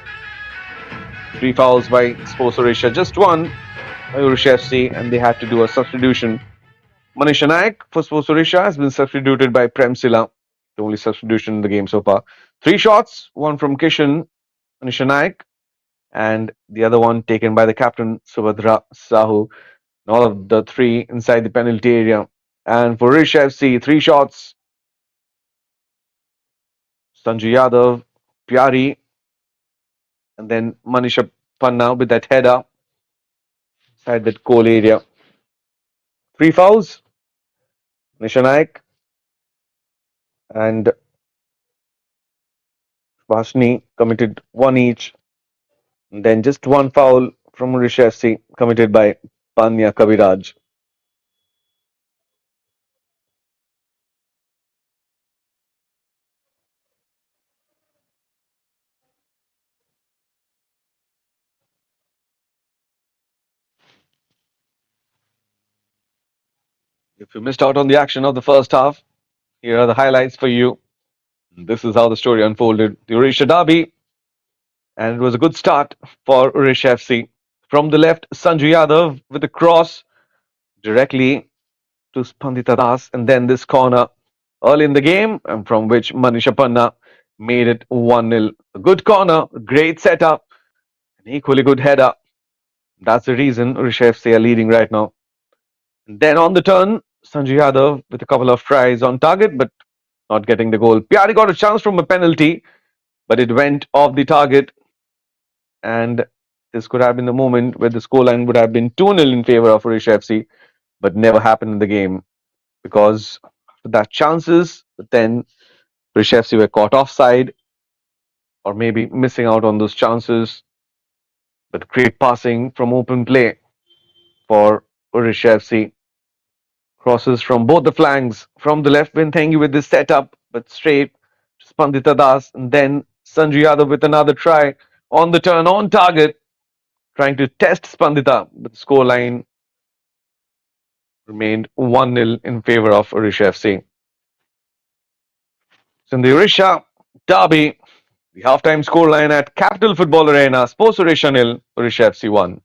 3 fouls by Sports Odisha. Just 1 by Odisha FC, and they had to do a substitution. Manisha Naik for Sports Odisha has been substituted by Prem Sila. The only substitution in the game so far. 3 shots, 1 from Kishan, Manisha Naik, and the other one taken by the captain Subhadra Sahu. And all of the 3 inside the penalty area. And for Odisha FC, 3 shots. Sanju Yadav, Pyari, and then Manisha Panna with that header inside that goal area. 3 fouls. Nisha Naik and Vashni committed 1 each. And then just 1 foul from Odisha FC committed by Panya Kaviraj. If you missed out on the action of the first half, here are the highlights for you. This is how the story unfolded. The Odisha Derby, and it was a good start for Odisha FC. From the left, Sanju Yadav with a cross directly to Spandita Das, and then this corner early in the game, and from which Manisha Panna made it 1-0. A good corner, a great setup, an equally good header. That's the reason Odisha FC are leading right now. And then on the turn, Sanju Yadav with a couple of tries on target, but not getting the goal. Pyari got a chance from a penalty, but it went off the target, and this could have been the moment where the scoreline would have been 2-0 in favor of Odisha FC, but never happened in the game because after that chances, but then Odisha FC were caught offside or maybe missing out on those chances. But great passing from open play for Odisha FC. Crosses from both the flanks. From the left, Binthengi with this setup, but straight to Spandita Das, and then Sanju Yadav with another try on the turn, on target, trying to test Spandita, but the scoreline remained 1-0 in favor of Odisha FC. So in the Odisha Derby, the halftime scoreline at Capital Football Arena, Sports Odisha 0, Odisha FC 1.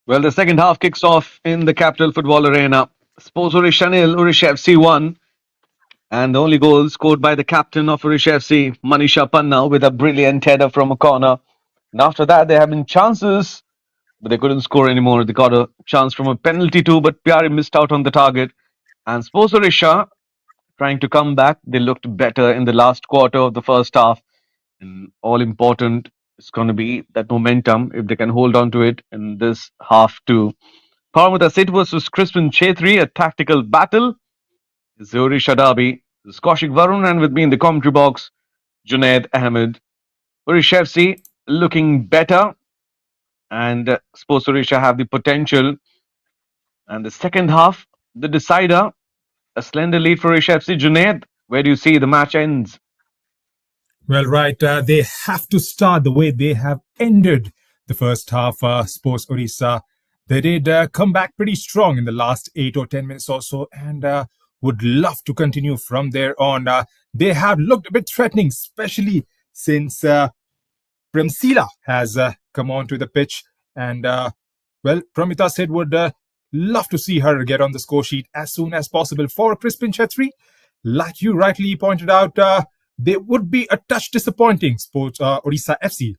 Well, the second half kicks off in the Capital Football Arena. Sports Odisha nil, Odisha FC 1. And the only goal scored by the captain of Odisha FC, Manisha Panna, with a brilliant header from a corner. And after that, there have been chances, but they couldn't score anymore. They got a chance from a penalty too, but Pyari missed out on the target. And Sports Odisha trying to come back. They looked better in the last quarter of the first half. And all important is going to be that momentum, if they can hold on to it in this half too. Parmata Sit versus Crispin Chetri, a tactical battle. Zuri Shadabi, Kaushik Varun, and with me in the commentary box, Junaid Ahmed. Odisha FC looking better, and Sports Odisha have the potential. And the second half, the decider, a slender lead for Odisha FC. Junaid, where do you see the match ends? Well, right. They have to start the way they have ended the first half. Sports Odisha, they did come back pretty strong in the last 8 or 10 minutes or so, and would love to continue from there on. They have looked a bit threatening, especially since Premsila has come onto the pitch. And, well, Pramita said would love to see her get on the score sheet as soon as possible. For Crispin Chetri, like you rightly pointed out, they would be a touch disappointing, Sports Odisha FC,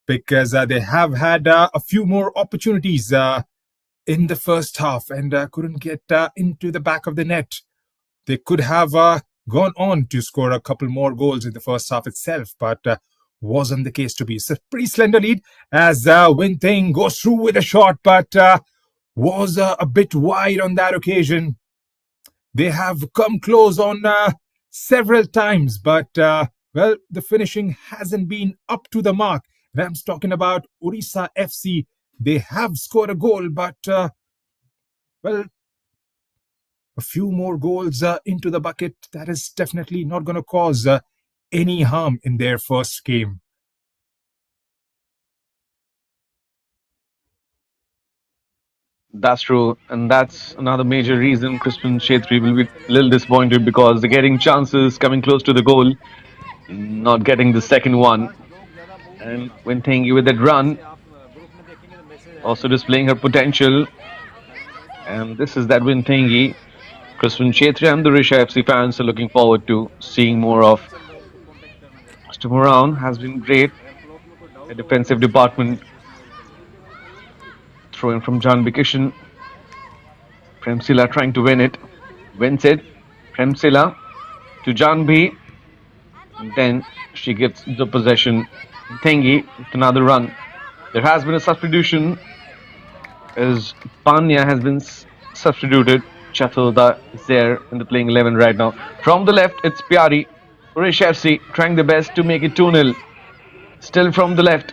because they have had a few more opportunities in the first half and couldn't get into the back of the net. They could have gone on to score a couple more goals in the first half itself, but wasn't the case to be. It's a pretty slender lead as Winting goes through with a shot, but was a bit wide on that occasion. They have come close on several times, but well, the finishing hasn't been up to the mark. And I'm talking about Odisha FC. They have scored a goal, but well, a few more goals into the bucket, that is definitely not going to cause any harm in their first game. That's true, and that's another major reason Crispin Chetri will be a little disappointed because they're getting chances coming close to the goal, not getting the second one. And when Tengi with that run, also displaying her potential. And this is that win Tengi. Crispin Chetri and the Odisha FC fans are looking forward to seeing more of. Mr. Moran has been great. The defensive department. Throwing from John Bikishan. Premsila trying to win it. Wins it. Premsila to Janbi. Then she gets the possession. Tengi with another run. There has been a substitution as Panya has been substituted. Chathoda is there in the playing 11 right now. From the left, it's Pyari. Odisha FC trying their best to make it 2-0. Still from the left.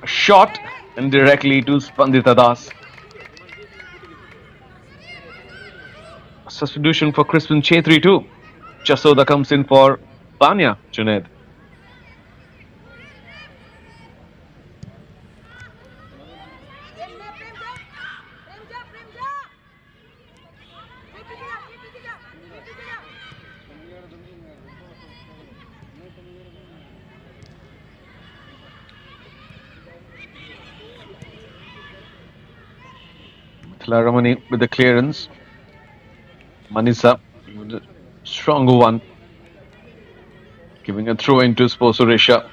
A shot and directly to Spandita Das. Substitution for Crispin Chetri too. Chasoda comes in for Panya, Junaid. Ramani with the clearance. Manisa with the stronger one. Giving a throw into Sports Odisha.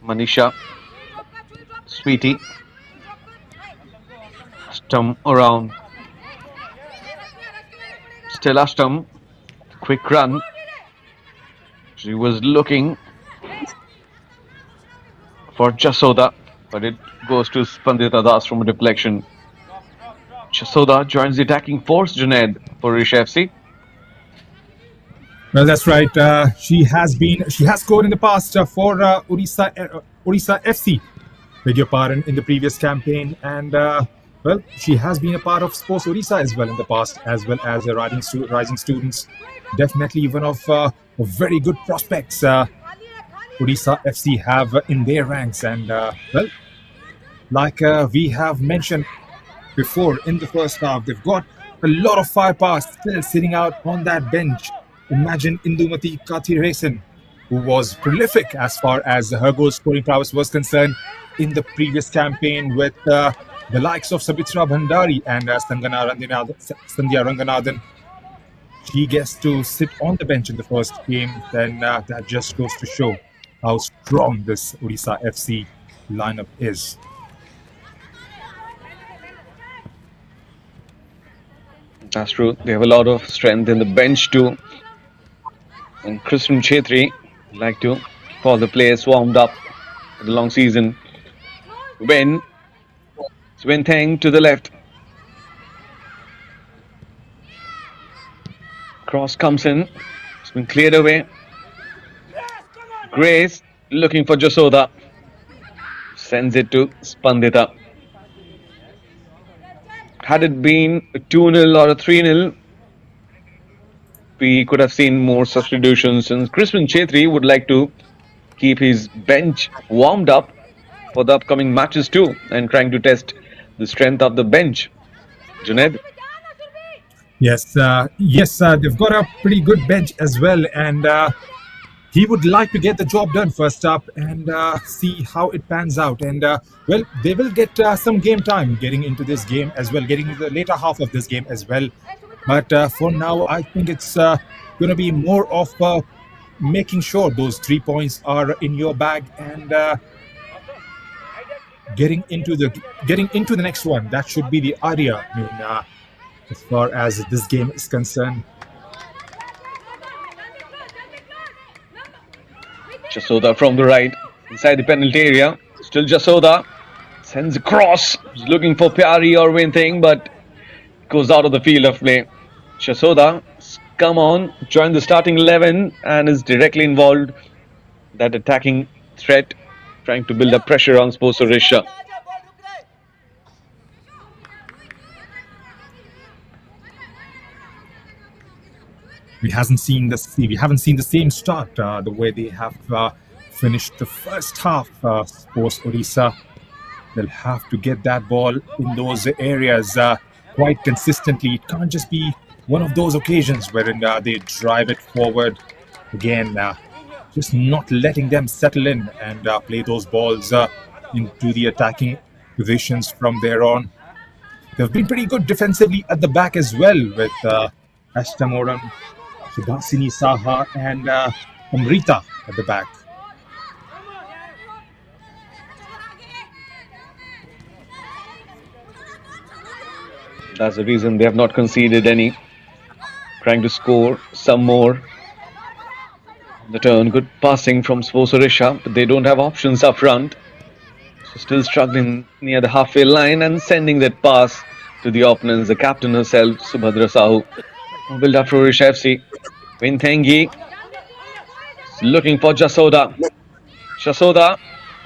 Manisha. Sweetie. Stum around. Still Ashtam, quick run. She was looking for Chasoda, but it goes to Spandita Das from a deflection. Chasoda joins the attacking force, Junaid, for Odisha FC. Well, that's right. She has scored in the past for Odisha FC. Beg your pardon, in the previous campaign, and well, she has been a part of Sports Odisha as well in the past, as well as the rising students. Definitely one of very good prospects Odisha FC have in their ranks. And well, like we have mentioned before in the first half, they've got a lot of firepower still sitting out on that bench. Imagine Indumati Kathiresan, who was prolific as far as her goal scoring prowess was concerned in the previous campaign with the likes of Sabitra Bhandari and Sandhya Ranganathan. She gets to sit on the bench in the first game, then that just goes to show how strong this Odisha FC lineup is. That's true. They have a lot of strength in the bench too. And Krishnan Chetri like to call the players warmed up for the long season. Swinthang to the left. Cross comes in. It's been cleared away. Grace looking for Jasoda. Sends it to Spandita. Had it been a 2-0 or a 3-0, we could have seen more substitutions, and Krishnan Chetri would like to keep his bench warmed up for the upcoming matches too, and trying to test the strength of the bench. Junaid? Yes, they've got a pretty good bench as well, and he would like to get the job done first up and see how it pans out. And well, they will get some game time getting into this game as well, getting into the later half of this game as well. But for now, I think it's going to be more of making sure those 3 points are in your bag and getting into the next one. That should be the idea. I mean, as far as this game is concerned. Jasoda from the right, inside the penalty area. Still Jasoda. Sends a cross. He's looking for Pyari or Winthing, but goes out of the field of play. Jasoda, come on, join the starting 11 and is directly involved. That attacking threat, trying to build up pressure on Sports Odisha. We haven't seen the same start the way they have finished the first half. Sports Odisha, they'll have to get that ball in those areas quite consistently. It can't just be one of those occasions wherein they drive it forward again, just not letting them settle in and play those balls into the attacking positions from there on. They've been pretty good defensively at the back as well with Ashtamoran, Subhasini Saha and Amrita at the back. That's the reason they have not conceded any. Trying to score some more. The turn, good passing from Sports Odisha, but they don't have options up front. So still struggling near the halfway line and sending that pass to the opponents. The captain herself, Subhadra Sahu. Build up for Odisha FC. Winthengi looking for Jasoda. Jasoda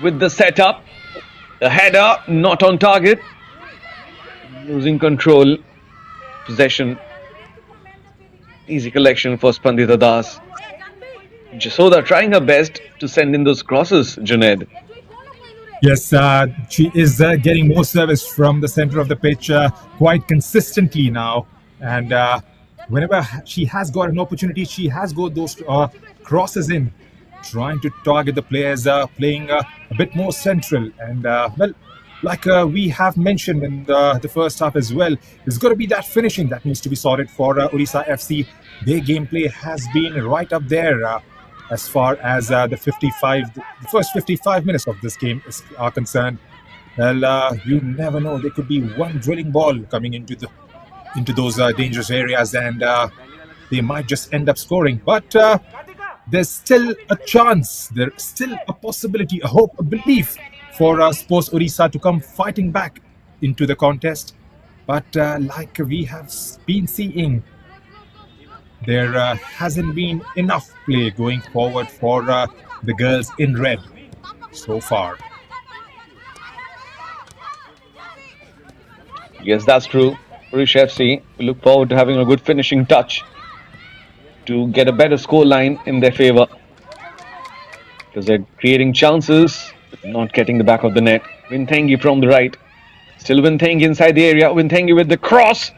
with the setup. The header not on target. Losing control. Possession. Easy collection for Spandita Das. Jasoda trying her best to send in those crosses, Junaid. Yes, she is getting more service from the center of the pitch quite consistently now. And whenever she has got an opportunity, she has got those crosses in, trying to target the players, playing a bit more central. And, well, like we have mentioned in the first half as well, there's got to be that finishing that needs to be sorted for Odisha FC. Their gameplay has been right up there as far as the first 55 minutes of this game are concerned. Well, you never know. There could be one drilling ball coming into those dangerous areas, and they might just end up scoring. But there's still a chance. There's still a possibility, a hope, a belief for Sports Odisha to come fighting back into the contest. But like we have been seeing, there hasn't been enough play going forward for the girls in red so far. Yes, that's true. Odisha FC, we look forward to having a good finishing touch to get a better score line in their favor, because they're creating chances Not getting the back of the net. Winthengi from the right. Still Winthengi inside the area. Winthengi with the cross.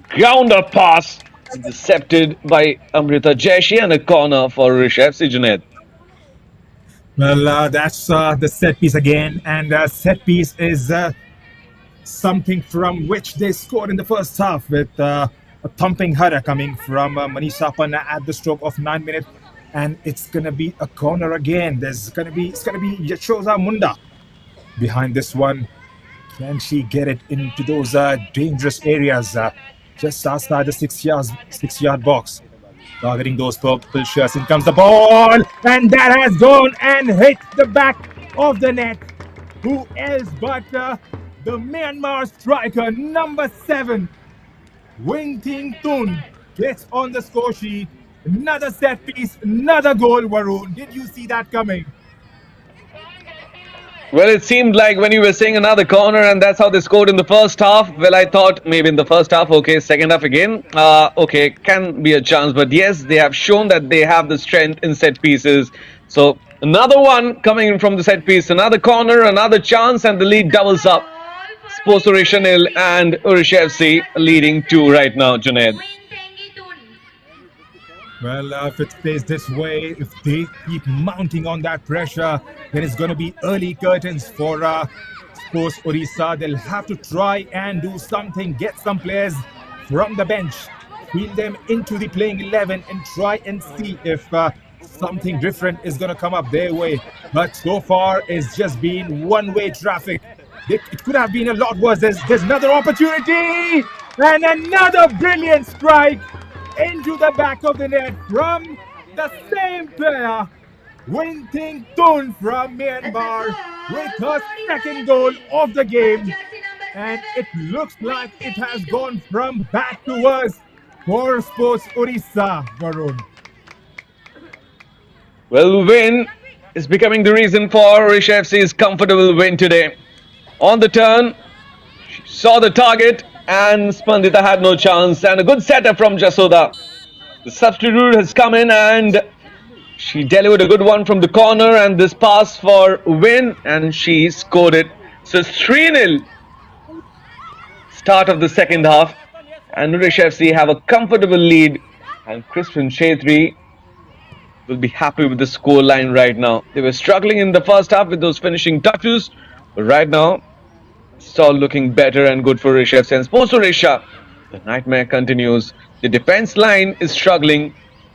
Grounder pass. Intercepted by Amrita Jaishi and a corner for Odisha FC, Junaid. Well, that's the set piece again, and set piece is something from which they scored in the first half with a thumping header coming from Manisha Panna at the stroke of 9 minutes, and it's gonna be a corner again. It's gonna be Yashoda Munda behind this one. Can she get it into those dangerous areas just outside the 6-yard box? Targeting those purple shirts. In comes the ball, and that has gone and hit the back of the net. Who else but the Myanmar striker, number 7, Wing Ting Tun, gets on the score sheet. Another set piece, another goal, Varun. Did you see that coming? Well, it seemed like when you were saying another corner, and that's how they scored in the first half. Well, I thought maybe in the first half, okay, second half again, okay, can be a chance. But yes, they have shown that they have the strength in set pieces. So another one coming in from the set piece, another corner, another chance, and the lead doubles up. Sports Odisha 0 and Odisha FC leading 2 right now, Junaid. Well, if it stays this way, if they keep mounting on that pressure, then it's going to be early curtains for Sports Odisha. They'll have to try and do something, get some players from the bench, wheel them into the playing 11 and try and see if something different is going to come up their way. But so far, it's just been one-way traffic. It could have been a lot worse. There's another opportunity and another brilliant strike into the back of the net from the same player, Wing Ting Tun from Myanmar, with her second goal of the game. And it looks like it has gone from bad to worse for Sports Odisha, Varun. Well, win is becoming the reason for Odisha FC's comfortable win today. On the turn, she saw the target, and Spandita had no chance, and a good setup from Jasoda. The substitute has come in and she delivered a good one from the corner, and this pass for Win, and she scored it. So it's 3-0 start of the second half, and Odisha FC have a comfortable lead, and Crispin Chetri will be happy with the score line right now. They were struggling in the first half with those finishing touches, but right now it's all looking better and good for Odisha FC. And Sports Odisha, the nightmare continues. The defense line is struggling,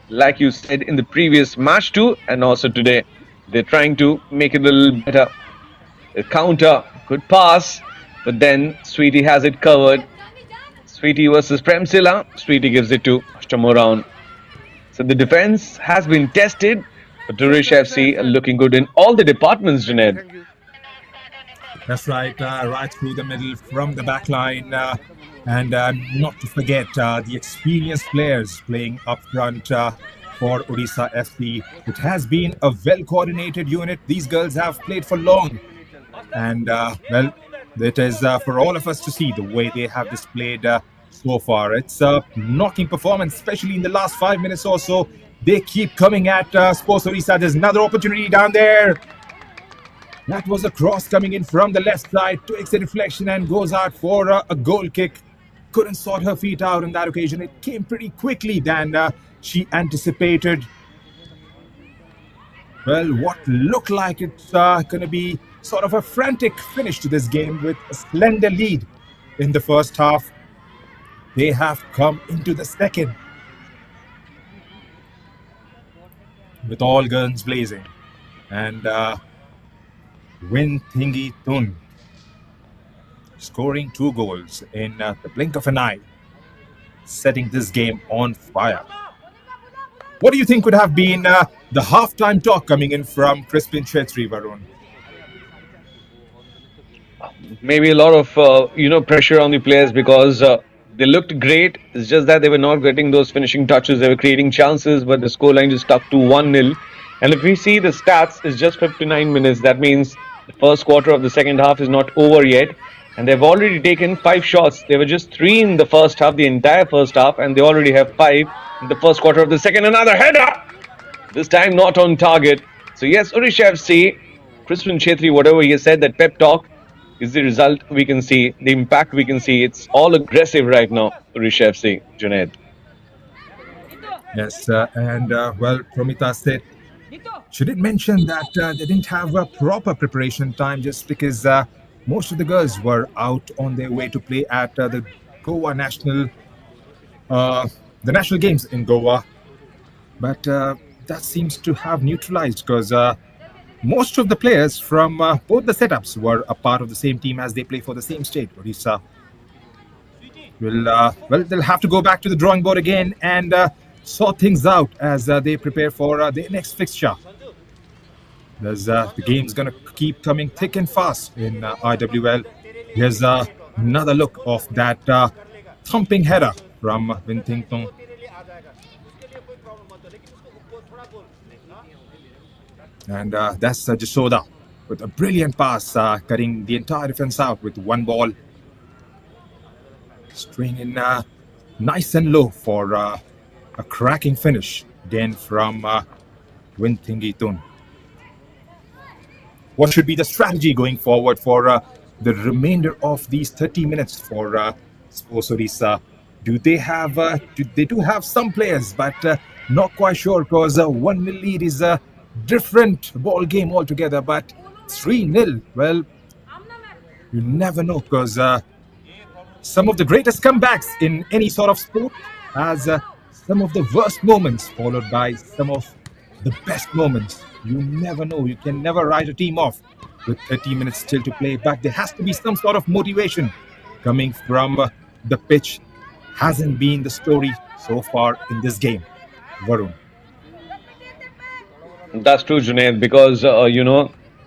like you said in the previous match too, and also today. They're trying to make it a little better. A counter, good pass, but then Sweetie has it covered. Sweetie versus Premsila. Sweetie gives it to Ashtamoran. So the defense has been tested, but Odisha FC are looking good in all the departments, Junaid. That's right, right through the middle from the back line. And not to forget the experienced players playing up front for Odisha FC. It has been a well-coordinated unit. These girls have played for long. And, well, it is for all of us to see the way they have displayed so far. It's a knocking performance, especially in the last 5 minutes or so. They keep coming at Sports Odisha. There's another opportunity down there. That was a cross coming in from the left side, takes a deflection and goes out for a goal kick. Couldn't sort her feet out on that occasion. It came pretty quickly than she anticipated. Well, what looked like it's going to be sort of a frantic finish to this game with a slender lead in the first half. They have come into the second with all guns blazing. And Win Thingy Tun scoring 2 goals in the blink of an eye, setting this game on fire. What do you think would have been the halftime talk coming in from Crispin Chetri, Varun? Maybe a lot of pressure on the players because they looked great. It's just that they were not getting those finishing touches. They were creating chances, but the scoreline just stuck to 1-0. And if we see the stats, it's just 59 minutes. That means the first quarter of the second half is not over yet. And they've already taken 5 shots. There were just 3 in the first half, the entire first half, and they already have 5 in the first quarter of the second. Another header! This time not on target. So yes, Odisha FC Christian Chetri, whatever he has said, that pep talk is the result we can see, the impact we can see. It's all aggressive right now, Rishabh Singh, Junaid. Yes, well, Promita said she did mention that they didn't have a proper preparation time just because most of the girls were out on their way to play at the Goa the national games in Goa. But that seems to have neutralized because most of the players from both the setups were a part of the same team as they play for the same state, Odisha. Well, they'll have to go back to the drawing board again and sort things out as they prepare for their next fixture. The game's going to keep coming thick and fast in IWL. Here's another look of that thumping header from Winthington. And that's Jasoda with a brilliant pass, cutting the entire defense out with one ball. String in nice and low for a cracking finish again from Winthington. What should be the strategy going forward for the remainder of these 30 minutes for Sports Odisha? They do have some players, but not quite sure because 1-0 lead is a different ball game altogether. But 3-0, well, you never know because some of the greatest comebacks in any sort of sport has some of the worst moments followed by some of the best moments. You never know. You can never write a team off with 30 minutes still to play. But there has to be some sort of motivation coming from the pitch. Hasn't been the story so far in this game. Varun. That's true, Junaid, because,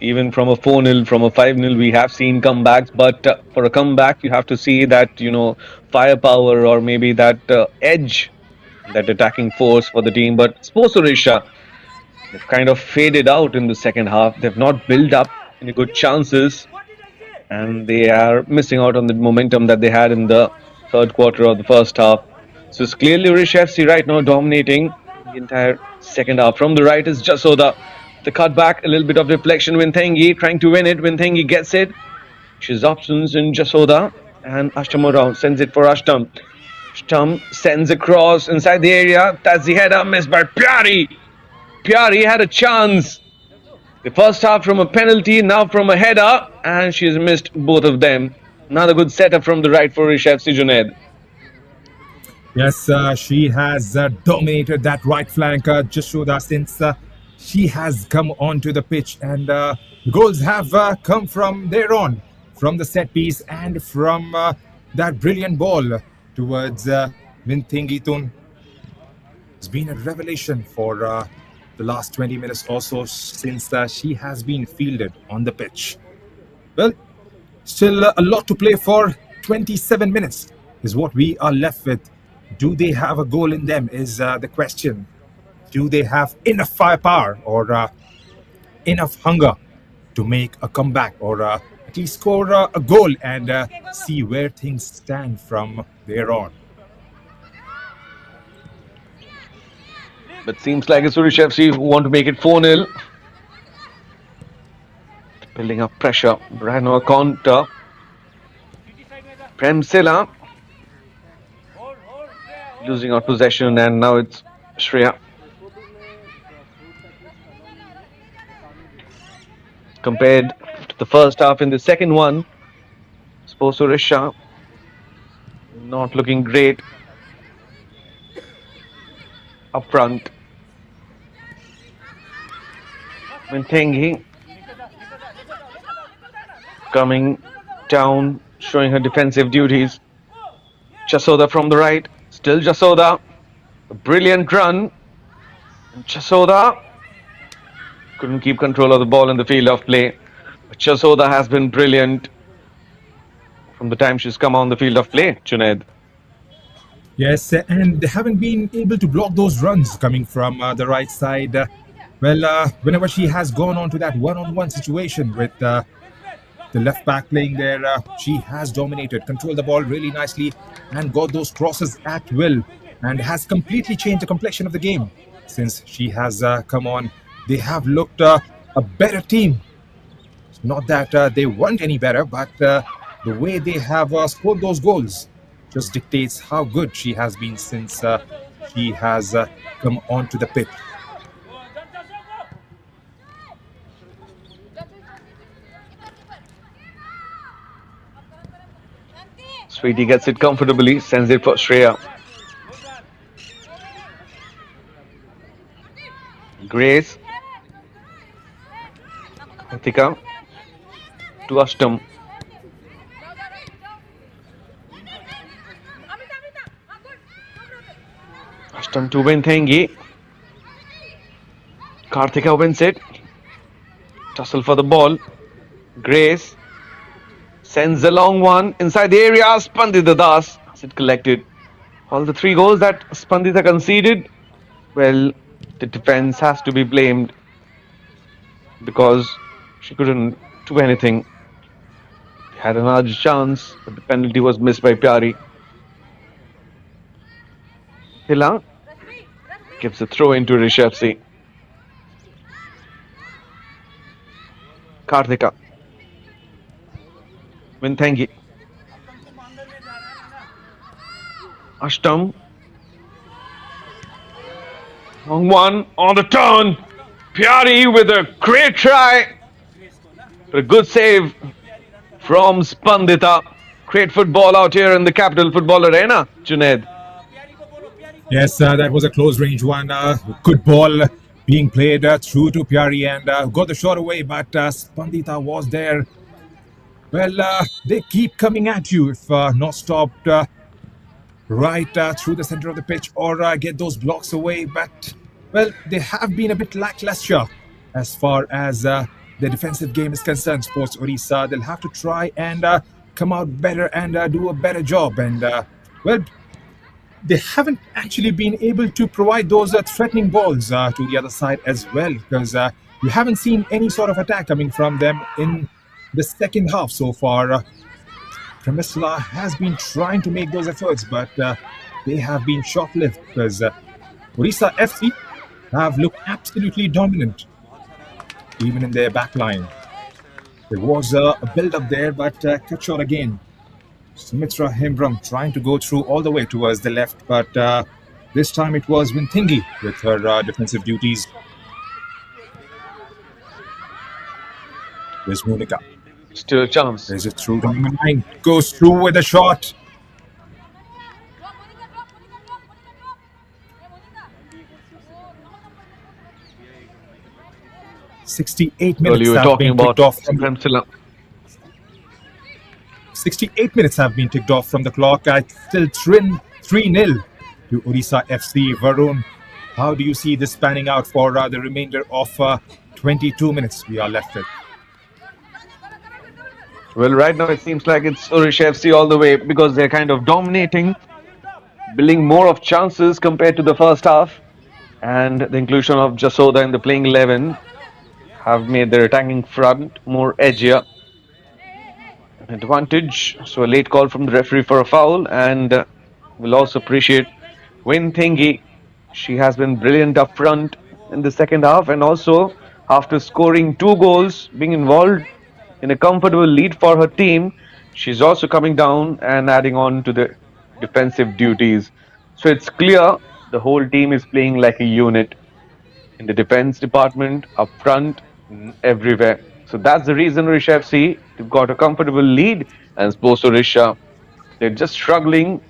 even from a 4-0, from a 5-0, we have seen comebacks. But for a comeback, you have to see that, firepower or maybe that edge, that attacking force for the team. But Sports Odisha, they've kind of faded out in the second half. They've not built up any good chances. And they are missing out on the momentum that they had in the third quarter of the first half. So it's clearly Odisha FC right now dominating the entire second half. From the right is Jasoda. The cutback, a little bit of deflection. Winthengi trying to win it. Winthengi gets it. She's options in Jasoda. And Ashtam around sends it for Ashtam. Ashtam sends across inside the area. That's the header missed by Pyari. Pyari had a chance. The first half from a penalty, now from a header. And she's missed both of them. Another good setup from the right for Odisha FC, Junaid. Yes, she has dominated that right flank, Jasoda, since she has come onto the pitch. And goals have come from there on, from the set piece and from that brilliant ball towards Winthington. It's been a revelation for the last 20 minutes or so since she has been fielded on the pitch. Well, still a lot to play for. 27 minutes is what we are left with. Do they have a goal in them is the question. Do they have enough firepower or enough hunger to make a comeback or at least score a goal and see where things stand from there on? But seems like it's Odisha FC who want to make it 4-0. Building up pressure. Brano counter. Prem Sela losing out possession, and now it's Shreya. Compared to the first half in the second one, Sports Odisha not looking great up front. Winthengi coming down, showing her defensive duties. Jasoda from the right, still Jasoda. A brilliant run. Jasoda couldn't keep control of the ball in the field of play. But Jasoda has been brilliant from the time she's come on the field of play, Junaid. Yes, and they haven't been able to block those runs coming from the right side. Whenever she has gone on to that one-on-one situation with the left back playing there, she has dominated, controlled the ball really nicely and got those crosses at will and has completely changed the complexion of the game since she has come on. They have looked a better team Not that they weren't any better, but the way they have scored those goals just dictates how good she has been since she has come onto the pitch. Sweetie gets it comfortably, sends it for Shreya. Grace. Karthika to Ashtam. Ashtam to Winthengi. Karthika wins it. Tussle for the ball. Grace sends a long one inside the area. Spandita Das has it collected. All the 3 goals that Spandita conceded, well, the defense has to be blamed because she couldn't do anything. Had a large chance, but the penalty was missed by Pyari. Hila gives a throw into Rishevsi. Karthika. Winthengi. Ashtam. Long one on the turn. Pyari with a great try. A good save from Spandita. Great football out here in the Capital Football Arena, Junaid. Yes, that was a close range one. Good ball being played through to Pyari and got the shot away, but Spandita was there. Well, they keep coming at you if not stopped right through the center of the pitch or get those blocks away. But, well, they have been a bit lackluster as far as the defensive game is concerned. Sports Odisha, they'll have to try and come out better and do a better job. And, well, they haven't actually been able to provide those threatening balls to the other side as well, because you haven't seen any sort of attack coming from them in the second half so far. Premisla has been trying to make those efforts, but they have been short-lived because Odisha FC have looked absolutely dominant, even in their back line. There was a build-up there, but cut short again. Sumitra Hembram trying to go through all the way towards the left, but this time it was Winthengi with her defensive duties. There's Monica. Still a chance. There's it through to number 9. Goes through with a shot. "68 minutes You were have talking been about ticked off from Premsila. 68 minutes have been ticked off from the clock. It's still 3-0 to Odisha FC. Varun, how do you see this panning out for the remainder of 22 minutes we are left with? Well, right now it seems like it's Odisha FC all the way because they're kind of dominating, building more of chances compared to the first half. And the inclusion of Jasoda in the playing 11 have made their attacking front more edgier. An advantage. So a late call from the referee for a foul, and we'll also appreciate Winthengi. She has been brilliant up front in the second half, and also after scoring 2 goals, being involved in a comfortable lead for her team, she's also coming down and adding on to the defensive duties. So it's clear the whole team is playing like a unit in the defense department, up front, everywhere. So that's the reason Odisha FC, they've got a comfortable lead, and Sports Odisha, they're just struggling,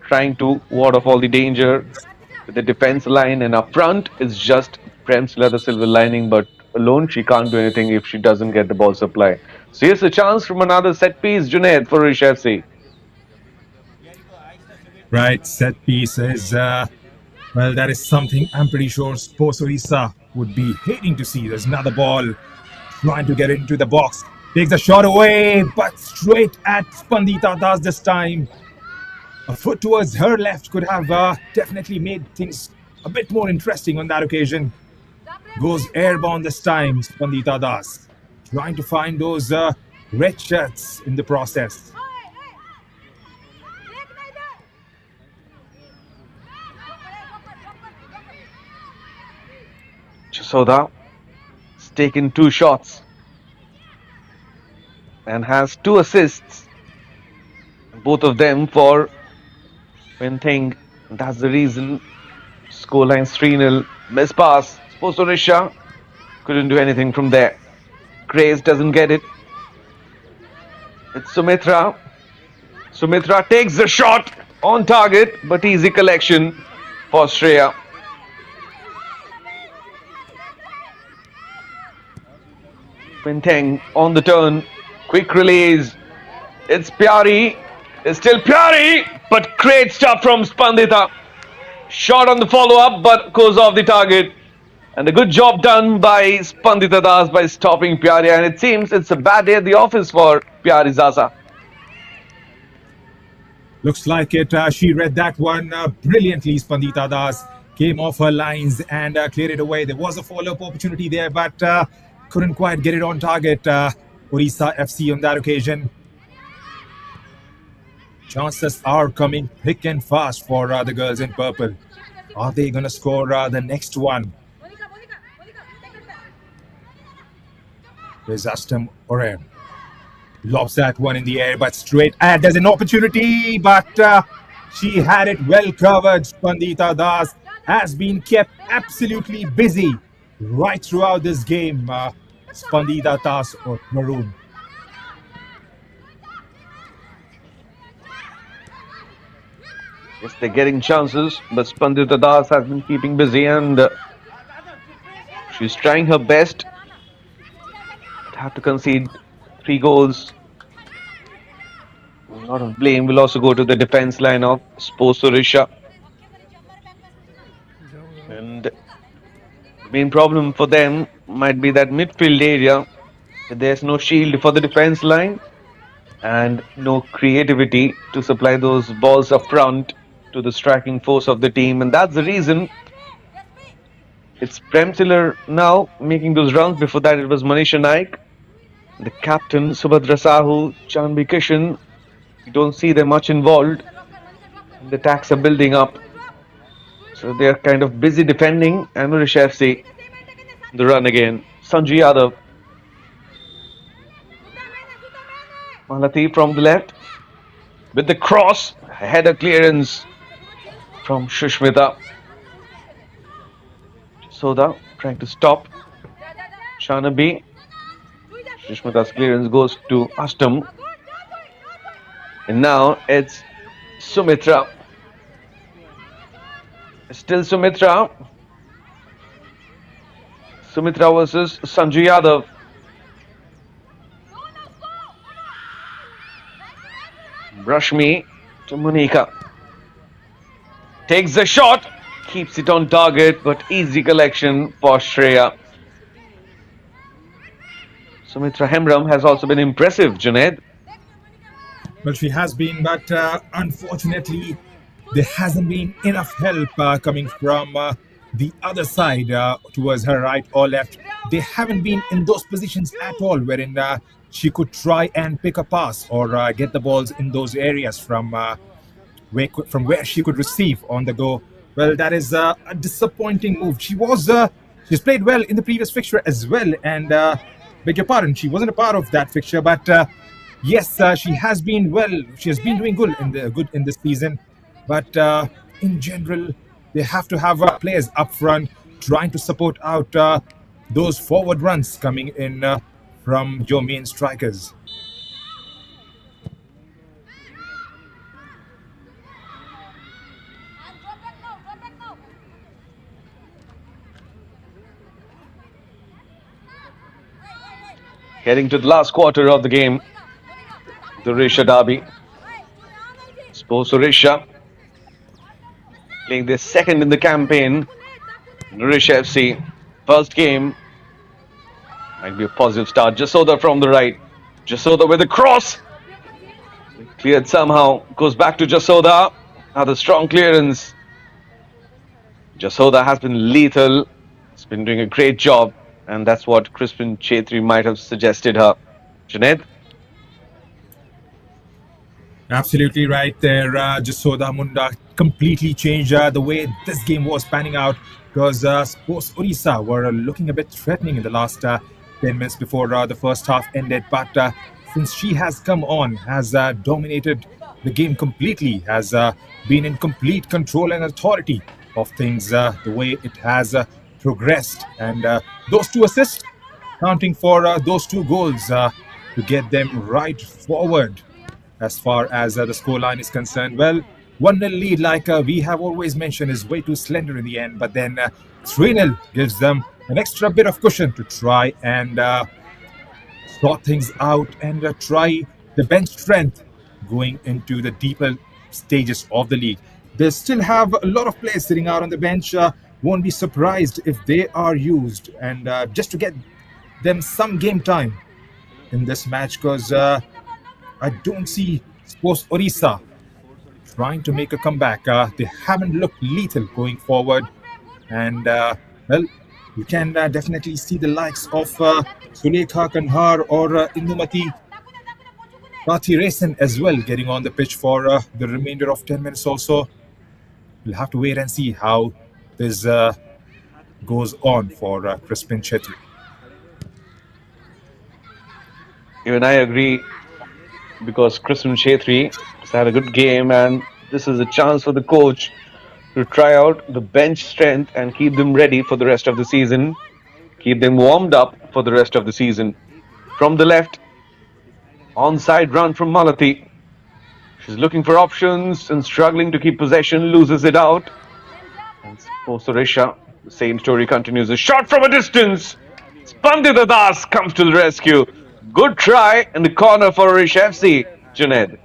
trying to ward off all the danger with the defense line, and up front is just Premsila, the silver lining, but alone she can't do anything if she doesn't get the ball supply. So here's a chance from another set piece, Junaid, for Odisha FC. Right, set piece is, well, that is something I'm pretty sure Sports Odisha would be hating to see. There's another ball trying to get into the box. Takes the shot away, but straight at Spandita Das this time. A foot towards her left could have definitely made things a bit more interesting on that occasion. Goes airborne this time, Spandita Das. Trying to find those red shirts in the process. Jasoda has taken 2 shots. and has 2 assists, both of them for Winting. That's the reason. Scoreline's 3-0. Miss pass. Sports Odisha couldn't do anything from there. Grace doesn't get it. It's Sumitra. Sumitra takes the shot on target, but easy collection for Shreya. Winting on the turn. Quick release. It's Pyari. It's still Pyari, but great stuff from Spandita. Shot on the follow-up, but goes off the target. And a good job done by Spandita Das by stopping Pyari. And it seems it's a bad day at the office for Pyari Zaza. Looks like it. She read that one brilliantly. Spandita Das came off her lines and cleared it away. There was a follow-up opportunity there, but couldn't quite get it on target. Odisha FC on that occasion. Chances are coming thick and fast for the girls in purple. Are they going to score the next one? There's Astam Oren. Lobs that one in the air, but straight. And there's an opportunity, but she had it well covered. Spandita Das has been kept absolutely busy right throughout this game. Spandita Das or Maroon. Yes, they're getting chances, but Spandita Das has been keeping busy and she's trying her best. Have to concede 3 goals. A lot of blame will also go to the defense line of Sports Odisha. And the main problem for them might be that midfield area. There's no shield for the defense line and no creativity to supply those balls up front to the striking force of the team. And that's the reason it's Prem Tiller now making those runs. Before that it was Manisha Naik. The captain, Subhadra Sahu, Chanvi Kishan, you don't see them much involved. The attacks are building up. So they're kind of busy defending. And Odisha FC, the run again. Sanjay Yadav. Malati from the left. With the cross, header clearance from Shushmita. Soda trying to stop Shanabi. Shushmita's clearance goes to Astam. And now it's Sumitra. Still Sumitra. Sumitra versus Sanjay Yadav. Rashmi to Monika. Takes the shot. Keeps it on target, but easy collection for Shreya. Sumitra Hemram has also been impressive, Junaid. Well, she has been, but unfortunately, there hasn't been enough help coming from the other side towards her right or left. They haven't been in those positions at all wherein she could try and pick a pass or get the balls in those areas from where she could receive on the go. Well, that is a disappointing move. She's played well in the previous fixture as well, and beg your pardon, she wasn't a part of that fixture, but yes, she has been well. She has been doing good in this season, but in general, they have to have players up front trying to support out those forward runs coming in from your main strikers. Heading to the last quarter of the game, the Odisha derby. Sports Odisha playing their second in the campaign. Odisha FC, first game. Might be a positive start. Jasoda from the right. Jasoda with a cross. Cleared somehow. Goes back to Jasoda. Another strong clearance. Jasoda has been lethal. Has been doing a great job. And that's what Crispin Chetri might have suggested her. Junaid? Absolutely right there. Jasoda Munda completely changed the way this game was panning out, because Sports Odisha were looking a bit threatening in the last 10 minutes before the first half ended. But since she has come on, has dominated the game completely, has been in complete control and authority of things, the way it has progressed. And those two assists, counting for those two goals to get them right forward as far as the scoreline is concerned. Well, 1-0 lead, like we have always mentioned, is way too slender in the end, but then 3-0 gives them an extra bit of cushion to try and sort things out and try the bench strength going into the deeper stages of the league. They still have a lot of players sitting out on the bench. Won't be surprised if they are used, and just to get them some game time in this match, because I don't see Sports Odisha trying to make a comeback. They haven't looked lethal going forward, and well, you can definitely see the likes of Sulekha Kanhar or Indumati Rathiresan as well getting on the pitch for the remainder of 10 minutes also. We'll have to wait and see how this goes on for Crispin Chetri. Even I agree, because Crispin Chetri has had a good game, and this is a chance for the coach to try out the bench strength and keep them ready for the rest of the season, keep them warmed up for the rest of the season. From the left, onside run from Malati. She's looking for options and struggling to keep possession, loses it out. And Sports Odisha, the same story continues. A shot from a distance. Spandita Das comes to the rescue. Good try in the corner for Odisha FC, Junaid.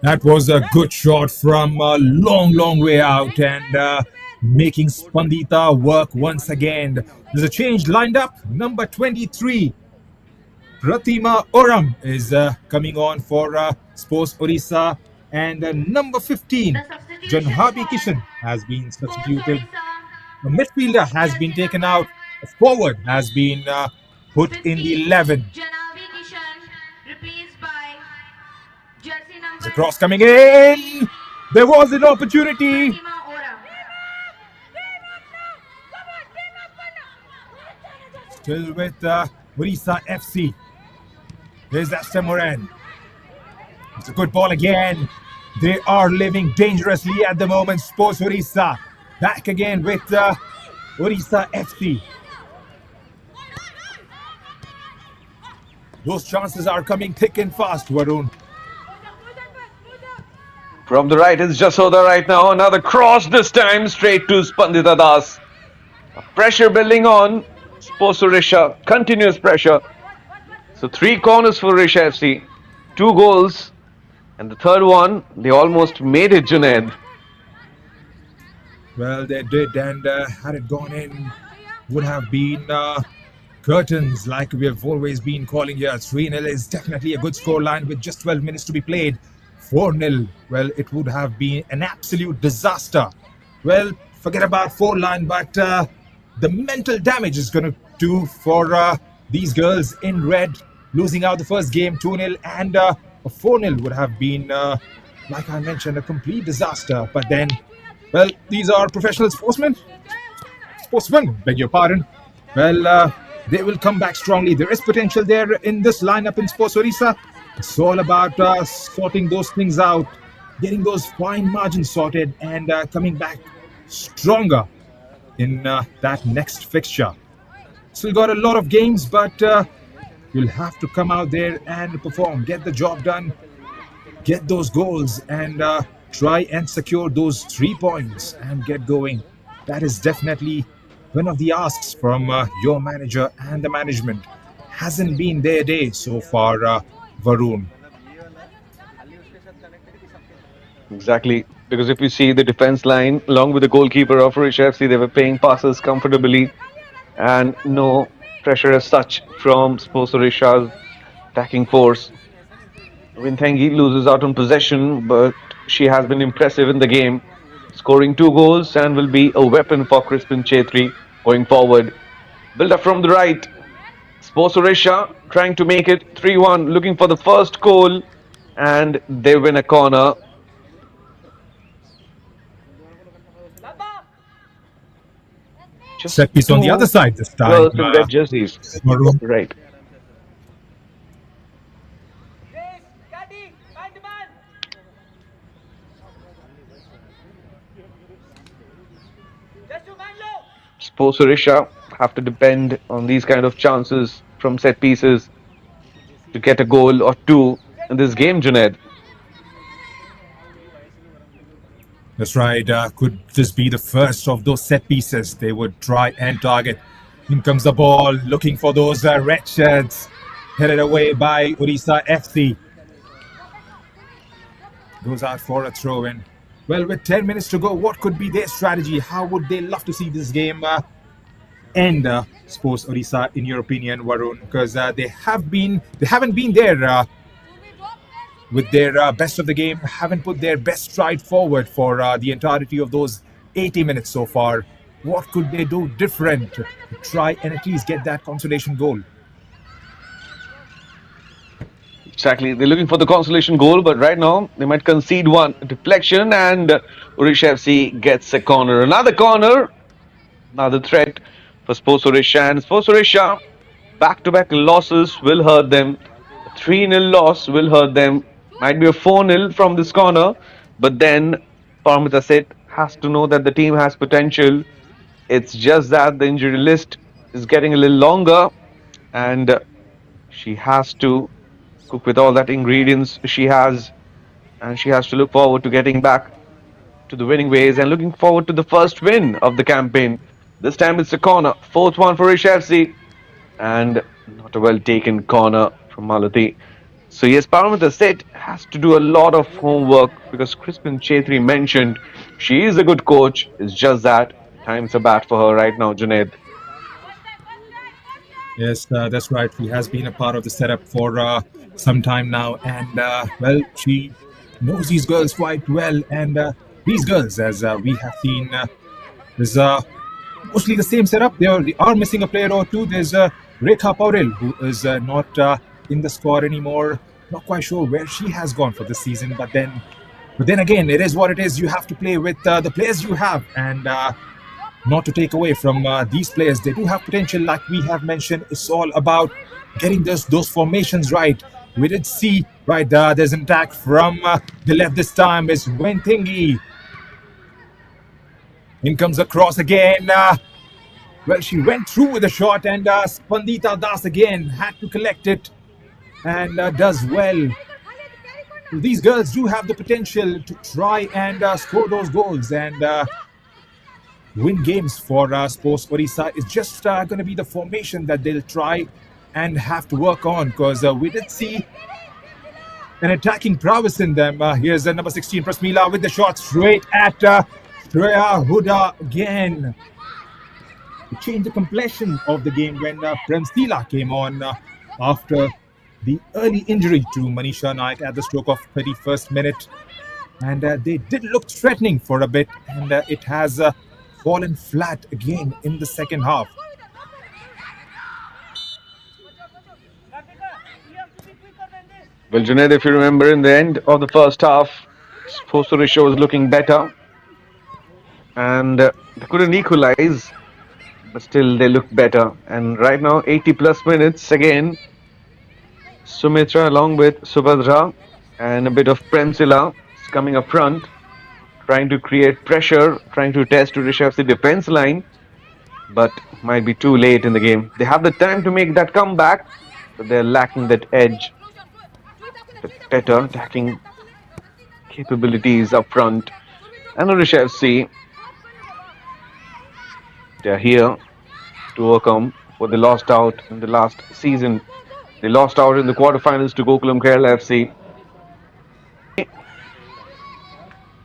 That was a good shot from a long way out, and making Spandita work once again. There's a change lined up. Number 23, Pratima Oram, is coming on for Sports Odisha, and number 15, The substitution Janhabi for Kishan, has been Sports substituted. Odisha, The midfielder has been taken out. A forward has been put in the 15, 11. Janavi Kishan, replaced by jersey number The cross coming in. There was an opportunity. Pratima Ora. Still with Odisha FC. There's Asta Moran. It's a good ball again. They are living dangerously at the moment. Sports Odisha back again with Odisha FC. Those chances are coming thick and fast, Varun. From the right, it's Jasoda right now. Another cross, this time straight to Spandita Das. Pressure building on. Sports Odisha, continuous pressure. So 3 corners for Odisha FC. 2 goals. And the third one, they almost made it, Junaid. Well, they did, and had it gone in, would have been curtains, like we have always been calling here. 3-0 is definitely a good scoreline with just 12 minutes to be played. 4-0, well, it would have been an absolute disaster. Well, forget about 4-line, but the mental damage is going to do for these girls in red, losing out the first game 2-0, and a 4-0 would have been, like I mentioned, a complete disaster. But then, well, these are professional sportsmen, beg your pardon. Well, they will come back strongly. There is potential there in this lineup in Sports Odisha. It's all about sorting those things out, getting those fine margins sorted, and coming back stronger in that next fixture. Still got a lot of games, but you'll have to come out there and perform, get the job done, get those goals, and try and secure those 3 points and get going. That is definitely one of the asks from your manager and the management. Hasn't been their day so far, Varun. Exactly. Because if you see the defense line, along with the goalkeeper of Odisha FC, they were paying passes comfortably, and no pressure as such from Sports Odisha's attacking force. Winthangi loses out on possession, but she has been impressive in the game, scoring 2 goals and will be a weapon for Crispin Chetri going forward. Build up from the right. Sports Odisha trying to make it 3-1, looking for the first goal, and they win a corner. Just Set piece on the other side this time. girls in red jerseys. Varun. Right. Sports Odisha have to depend on these kind of chances from set pieces to get a goal or two in this game, Junaid. That's right. Could this be the first of those set pieces they would try and target? In comes the ball, looking for those red shirts. Headed away by Odisha FC. Goes out for a throw in. Well, with 10 minutes to go, what could be their strategy? How would they love to see this game end? Sports Odisha, in your opinion, Varun? Because they haven't been there with their best of the game, haven't put their best stride forward for the entirety of those 80 minutes so far. What could they do different to try and at least get that consolation goal? Exactly. They're looking for the consolation goal, but right now they might concede one deflection and Odisha FC gets a corner. Another corner, another threat for Sports Odisha. And Sports Odisha, back-to-back losses will hurt them. A 3-0 loss will hurt them. Might be a 4-0 from this corner, but then Paramita Seth has to know that the team has potential. It's just that the injury list is getting a little longer and she has to cook with all that ingredients she has, and she has to look forward to getting back to the winning ways and looking forward to the first win of the campaign. This time it's a corner, fourth one for Odisha FC, and not a well taken corner from Malati. So yes, Paramita Seth has to do a lot of homework because Crispin Chetri mentioned she is a good coach. It's just that times are bad for her right now, Junaid. Yes, that's right. She has been a part of the setup for some time now, and well, she knows these girls quite well. And these girls, as we have seen, is mostly the same setup. They are missing a player or two. There's Rekha Pauril, who is not in the squad anymore. Not quite sure where she has gone for this season, but then again, it is what it is. You have to play with the players you have, and not to take away from these players. They do have potential, like we have mentioned. It's all about getting those formations right. We did see right there's an attack from the left this time. Is Wentingi. In comes the cross again. Well, she went through with a shot, and Spandita Das again had to collect it and does well. These girls do have the potential to try and score those goals and win games for Sports Odisha. It's just going to be the formation that they'll try and have to work on, because we did see an attacking prowess in them. Here's number 16, Prasmila, with the shot straight at Shreya Huda again. To change the complexion of the game when Premstila came on after the early injury to Manisha Naik at the stroke of 31st minute. And they did look threatening for a bit, and it has fallen flat again in the second half. Well, Junaid, if you remember, in the end of the first half, Sports Odisha was looking better and they couldn't equalize, but still they looked better. And right now, 80 plus minutes again, Sumitra along with Subhadra and a bit of Premsila is coming up front, trying to create pressure, trying to test Odisha FC defense line, but might be too late in the game. They have the time to make that comeback, but they're lacking that edge, the better attacking capabilities up front. And Odisha FC, they're here to overcome what they lost out in the last season. They lost out in the quarterfinals to Gokulam Kerala FC.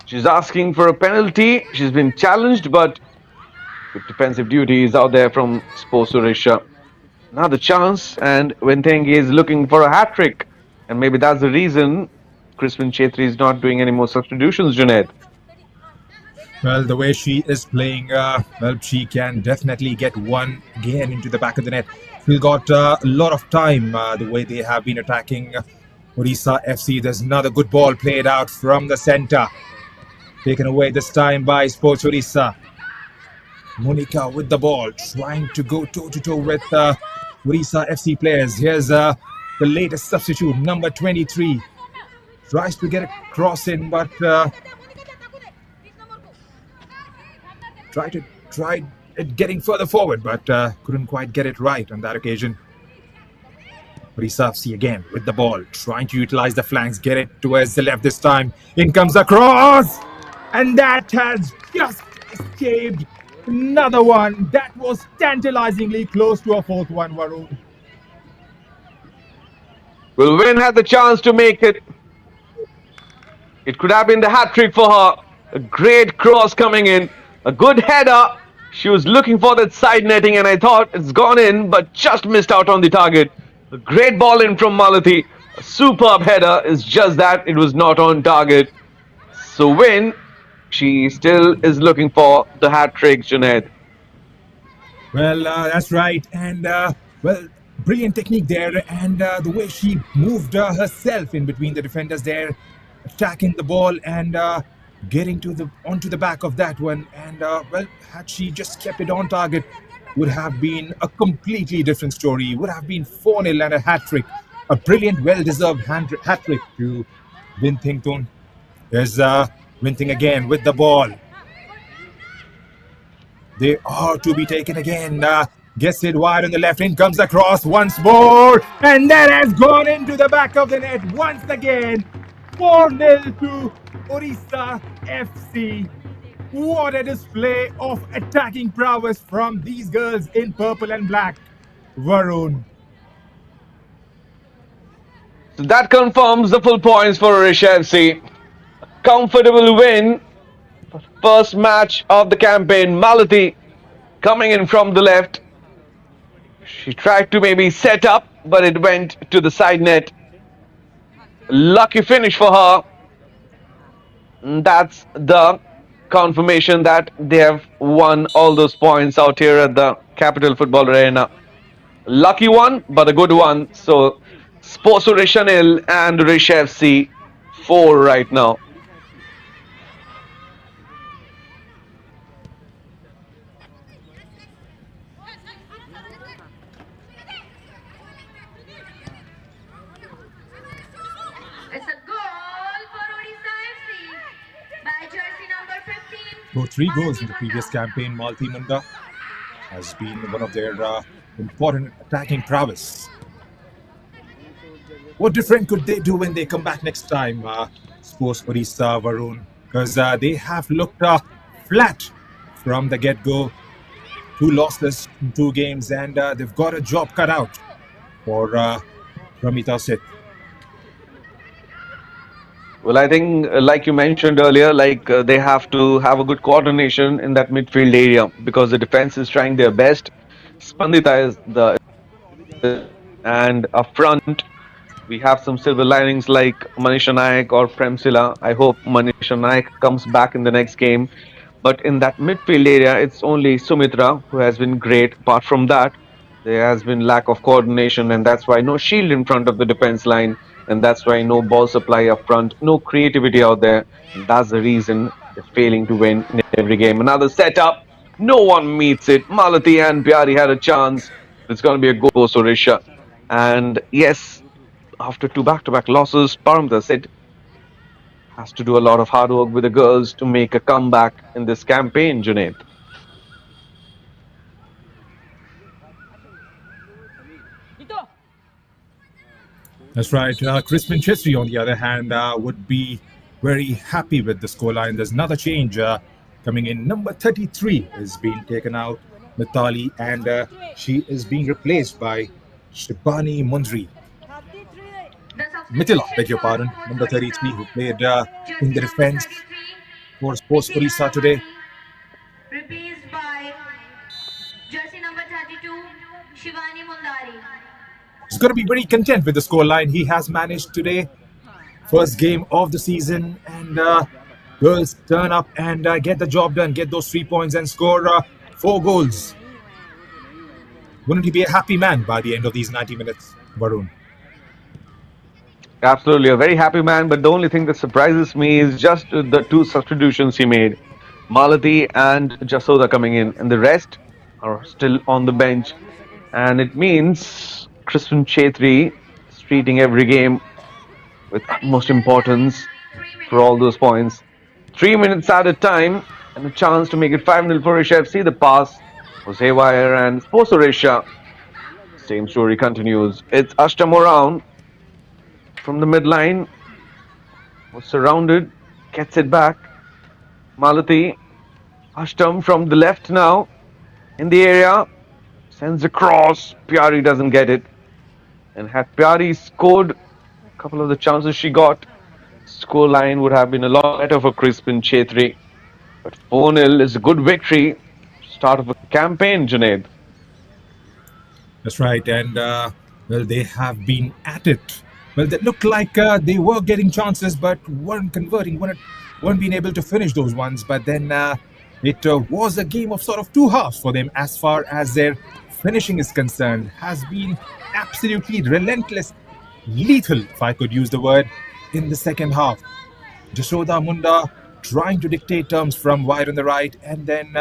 She's asking for a penalty. She's been challenged, but with defensive duties out there from Sports Odisha. Now the chance, and Wentengi is looking for a hat-trick. And maybe that's the reason Crispin Chetri is not doing any more substitutions, Junaid. Well, the way she is playing, well, she can definitely get one again into the back of the net. Still got a lot of time, the way they have been attacking Odisha FC. There's another good ball played out from the center. Taken away this time by Sports Odisha. Monica with the ball, trying to go toe-to-toe with Odisha FC players. Here's the latest substitute, number 23. Tries to get a cross in, but tried it getting further forward, but couldn't quite get it right on that occasion. Odisha FC again with the ball, trying to utilize the flanks, get it towards the left this time. In comes the cross, and that has just escaped. Another one that was tantalizingly close to a fourth one, Varun. Well, Win had the chance to make it. It could have been the hat trick for her. A great cross coming in, a good header. She was looking for that side netting, and I thought it's gone in, but just missed out on the target. A great ball in from Malathi. A superb header. Is just that it was not on target. So Win, she still is looking for the hat trick, Junaid. Well, that's right. And, well, brilliant technique there. And the way she moved herself in between the defenders there, attacking the ball and getting onto the back of that one. And, well, had she just kept it on target, would have been a completely different story. Would have been 4-0 and a hat-trick. A brilliant, well-deserved hat-trick to Winthington. There's Winthing again with the ball. They are to be taken again. Gets it wide on the left. In comes the cross once more. And that has gone into the back of the net once again. 4-0 to Odisha FC. What a display of attacking prowess from these girls in purple and black. Varun. So that confirms the full points for Odisha FC. Comfortable win. First match of the campaign. Malathi coming in from the left. She tried to maybe set up, but it went to the side net. Lucky finish for her. That's the confirmation that they have won all those points out here at the Capital Football Arena. Lucky one, but a good one. So Sports Odisha 0 and Odisha FC 4 right now. It's a goal for Odisha FC by jersey number 15. Scored 3 goals in the previous campaign. Malti Munda has been one of their important attacking prowess. What different could they do when they come back next time, Sports Odisha, Varun? Because they have looked flat from the get-go. 2 losses in 2 games, and they've got a job cut out for Ramita Seth. Well, I think, like you mentioned earlier, they have to have a good coordination in that midfield area because the defense is trying their best. Spandita is and up front we have some silver linings like Manisha Naik or Premsila. I hope Manisha Naik comes back in the next game. But in that midfield area, it's only Sumitra who has been great. Apart from that, there has been lack of coordination, and that's why no shield in front of the defense line. And that's why no ball supply up front, no creativity out there. And that's the reason they're failing to win in every game. Another setup, no one meets it. Malathi and Pyari had a chance. It's going to be a goal for Odisha. And yes, after 2 back-to-back losses, Paramita said has to do a lot of hard work with the girls to make a comeback in this campaign, Junaid. That's right. Crispin Chestry, on the other hand, would be very happy with the scoreline. There's another change coming in. Number 33 is being taken out, Mitali, and she is being replaced by Shibani Mundri. Mithila, beg your pardon, number 33, who played in the defense for Sports Odisha today. Replaced by jersey number 32, Shivani Mundari. He's going to be very content with the scoreline he has managed today. First game of the season, and girls turn up and get the job done, get those 3 points and score 4 goals. Wouldn't he be a happy man by the end of these 90 minutes, Varun? Absolutely, a very happy man. But the only thing that surprises me is just the 2 substitutions he made. Malathi and Jasoda coming in, and the rest are still on the bench. And it means Crispin Chetri is treating every game with utmost importance for all those points. 3 minutes at a time, And a chance to make it 5-0 for Odisha FC. The pass was haywire and Sports Odisha. Same story continues. It's Ashtam around from the midline. Was surrounded. Gets it back. Malati. Ashtam from the left now. In the area. Sends a cross. Pyari doesn't get it. And had Pyari scored a couple of the chances she got, score line would have been a lot better for Crispin Chetri. But 4-0 is a good victory. Start of a campaign, Junaid. That's right, and well, they have been at it. Well, they looked like they were getting chances, but weren't converting, weren't being able to finish those ones. But then it was a game of sort of two halves for them as far as their finishing is concerned. Has been absolutely relentless, lethal, if I could use the word, in the second half. Jashoda Munda trying to dictate terms from wide on the right, and then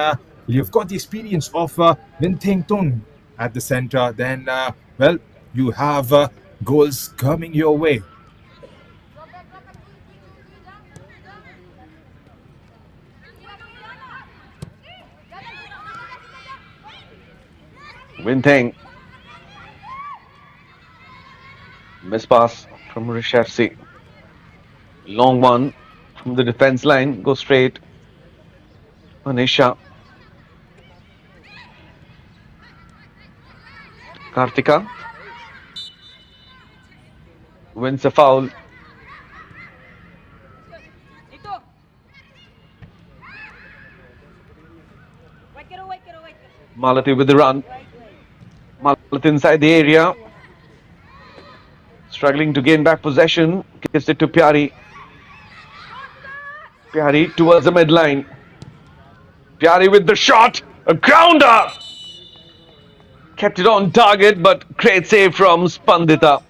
you've got the experience of Vinteng Tun at the center. Then, well, you have goals coming your way. Winteng. Miss pass from Odisha FC. Long one from the defense line. Go straight. Manisha. Kartika. Wins a foul. Malati with the run. Malati inside the area. Struggling to gain back possession. Gives it to Pyari. Pyari towards the midline. Pyari with the shot. A grounder. Kept it on target, but great save from Spandita.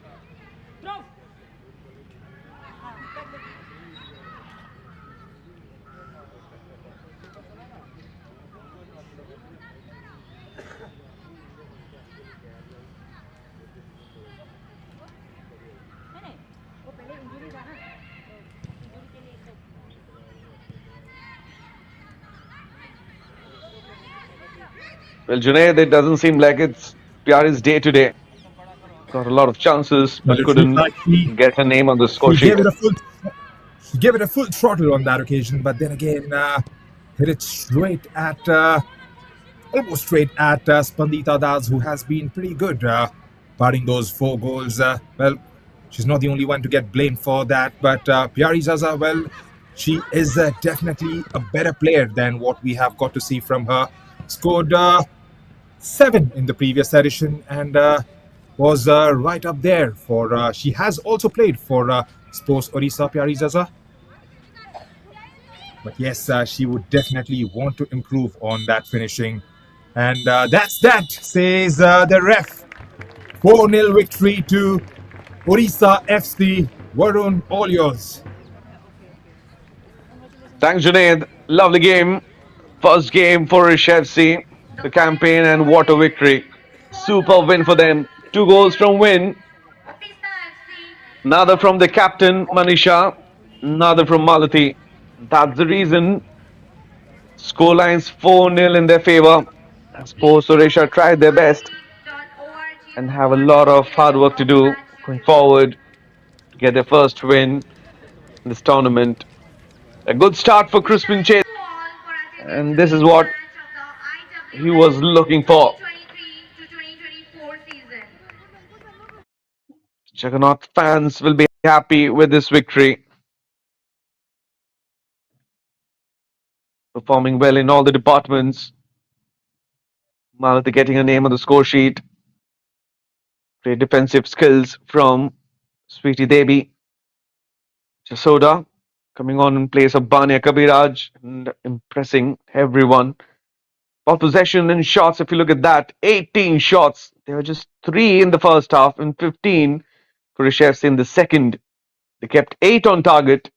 Well, Junaid, it doesn't seem like it's Pyari's day today. Got a lot of chances, Well, but it couldn't looked like get her name on the score he sheet. gave it a full throttle on that occasion, but then again hit it straight at almost straight at Spandita Das, who has been pretty good barring those 4 goals. Well, she's not the only one to get blamed for that, but Pyari Zaza, well, she is definitely a better player than what we have got to see from her. Scored 7 in the previous edition and was right up there for. She has also played for Sports Odisha, Pyari Zaza. But yes, she would definitely want to improve on that finishing. And that's that, says the ref. 4-0 victory to Odisha FC. Varun, all yours. Thanks, Junaid. Lovely game. First game for Odisha FC. The campaign and what a victory. Super win for them. 2 goals from Win. Odisha FC. Another from the captain, Manisha. Another from Malati. That's the reason. Scorelines 4-0 in their favor. Sports Odisha tried their best and have a lot of hard work to do going forward to get their first win in this tournament. A good start for Crispin Chase, and this is what he was looking for. 2023 to 2024 season. Jagannath fans will be happy with this victory. Performing well in all the departments. Malati getting a name on the score sheet. Great defensive skills from Sweetie Devi. Jasoda coming on in place of Bania Kabiraj and impressing everyone. Ball possession and shots, if you look at that, 18 shots. There were just 3 in the first half and 15 for Rishefs in the second. They kept 8 on target,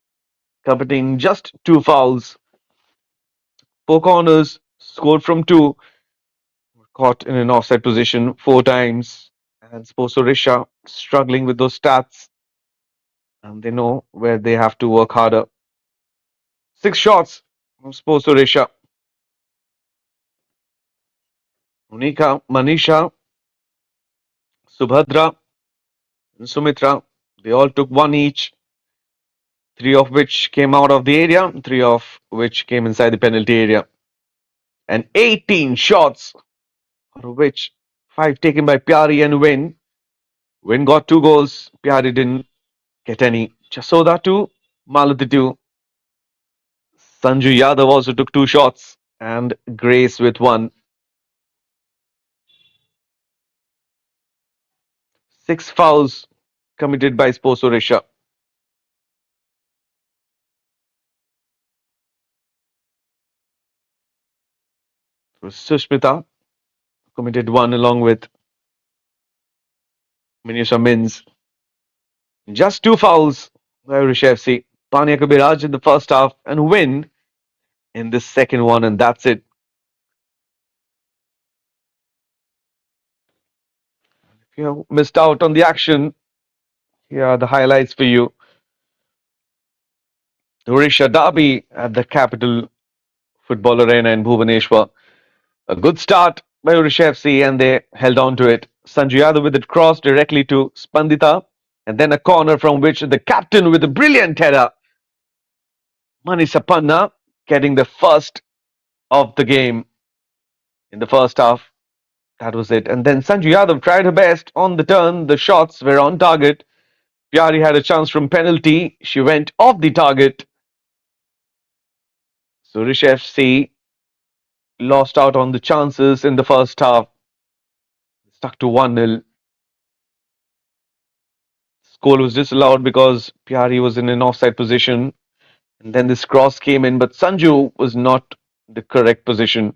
committing just 2 fouls. 4 corners, scored from 2, caught in an offside position 4 times. And Sports Odisha struggling with those stats. And they know where they have to work harder. 6 shots from Sports Odisha. Monika, Manisha, Subhadra, and Sumitra, they all took one each, three of which came out of the area, three of which came inside the penalty area. And 18 shots, out of which five taken by Pyari and Win. Win got two goals, Pyari didn't get any. Jasoda 2, Malati 2. Sanju Yadav also took two shots, and Grace with one. Six fouls committed by Sports Odisha. Sushmita committed one along with Minisha Mins. Just two fouls by Odisha FC. Pania Kabiraj in the first half and Win in the second one, and that's it. If you missed out on the action, here are the highlights for you. Odisha derby at the Capital Football Arena in Bhubaneswar. A good start by Odisha FC and they held on to it. Sanju Yadav with it crossed directly to Spandita, and then a corner from which the captain with a brilliant header, Manisa Panna, getting the first of the game in the first half. That was it. And then Sanju Yadav tried her best on the turn. The shots were on target. Pyari had a chance from penalty. She went off the target. So Odisha FC lost out on the chances in the first half. Stuck to 1-0. Goal was disallowed because Pyari was in an offside position. And then this cross came in, but Sanju was not the correct position.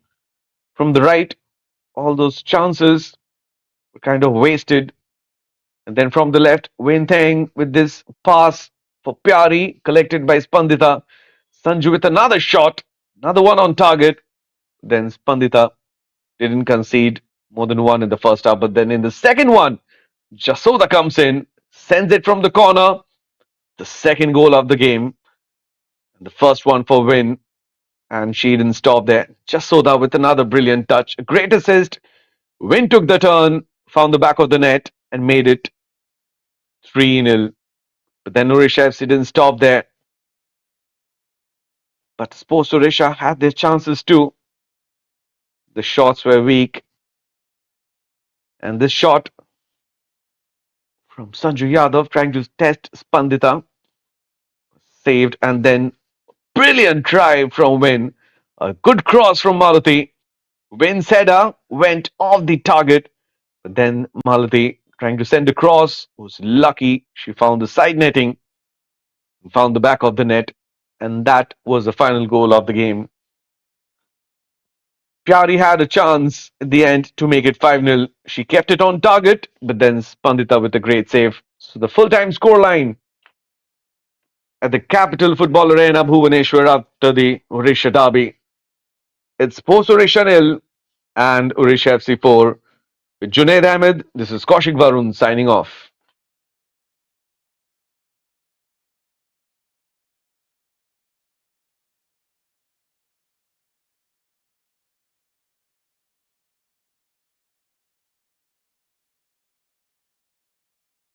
From the right, all those chances were kind of wasted. And then from the left, Wayne Thang with this pass for Pyari, collected by Spandita. Sanju with another shot, another one on target. Then Spandita didn't concede more than one in the first half. But then in the second one, Jasoda comes in, sends it from the corner. The second goal of the game. And the first one for Win. And she didn't stop there. Jasoda with another brilliant touch. A great assist. Win took the turn, found the back of the net, and made it 3-0. But then Odisha FC didn't stop there. But Sports Odisha had their chances too. The shots were weak. And this shot from Sanju Yadav trying to test Spandita. Saved, and then brilliant try from Win. A good cross from Malati. Win's header went off the target. But then Malati trying to send a cross was lucky. She found the side netting, found the back of the net, and that was the final goal of the game. Pyari had a chance at the end to make it 5-0. She kept it on target, but then Spandita with a great save. So the full-time scoreline at the Capital Football Arena, Bhubaneswar, after the Odisha derby. It's Sports Odisha 0 and Odisha FC 4. With Junaid Ahmed, this is Kaushik Varun signing off.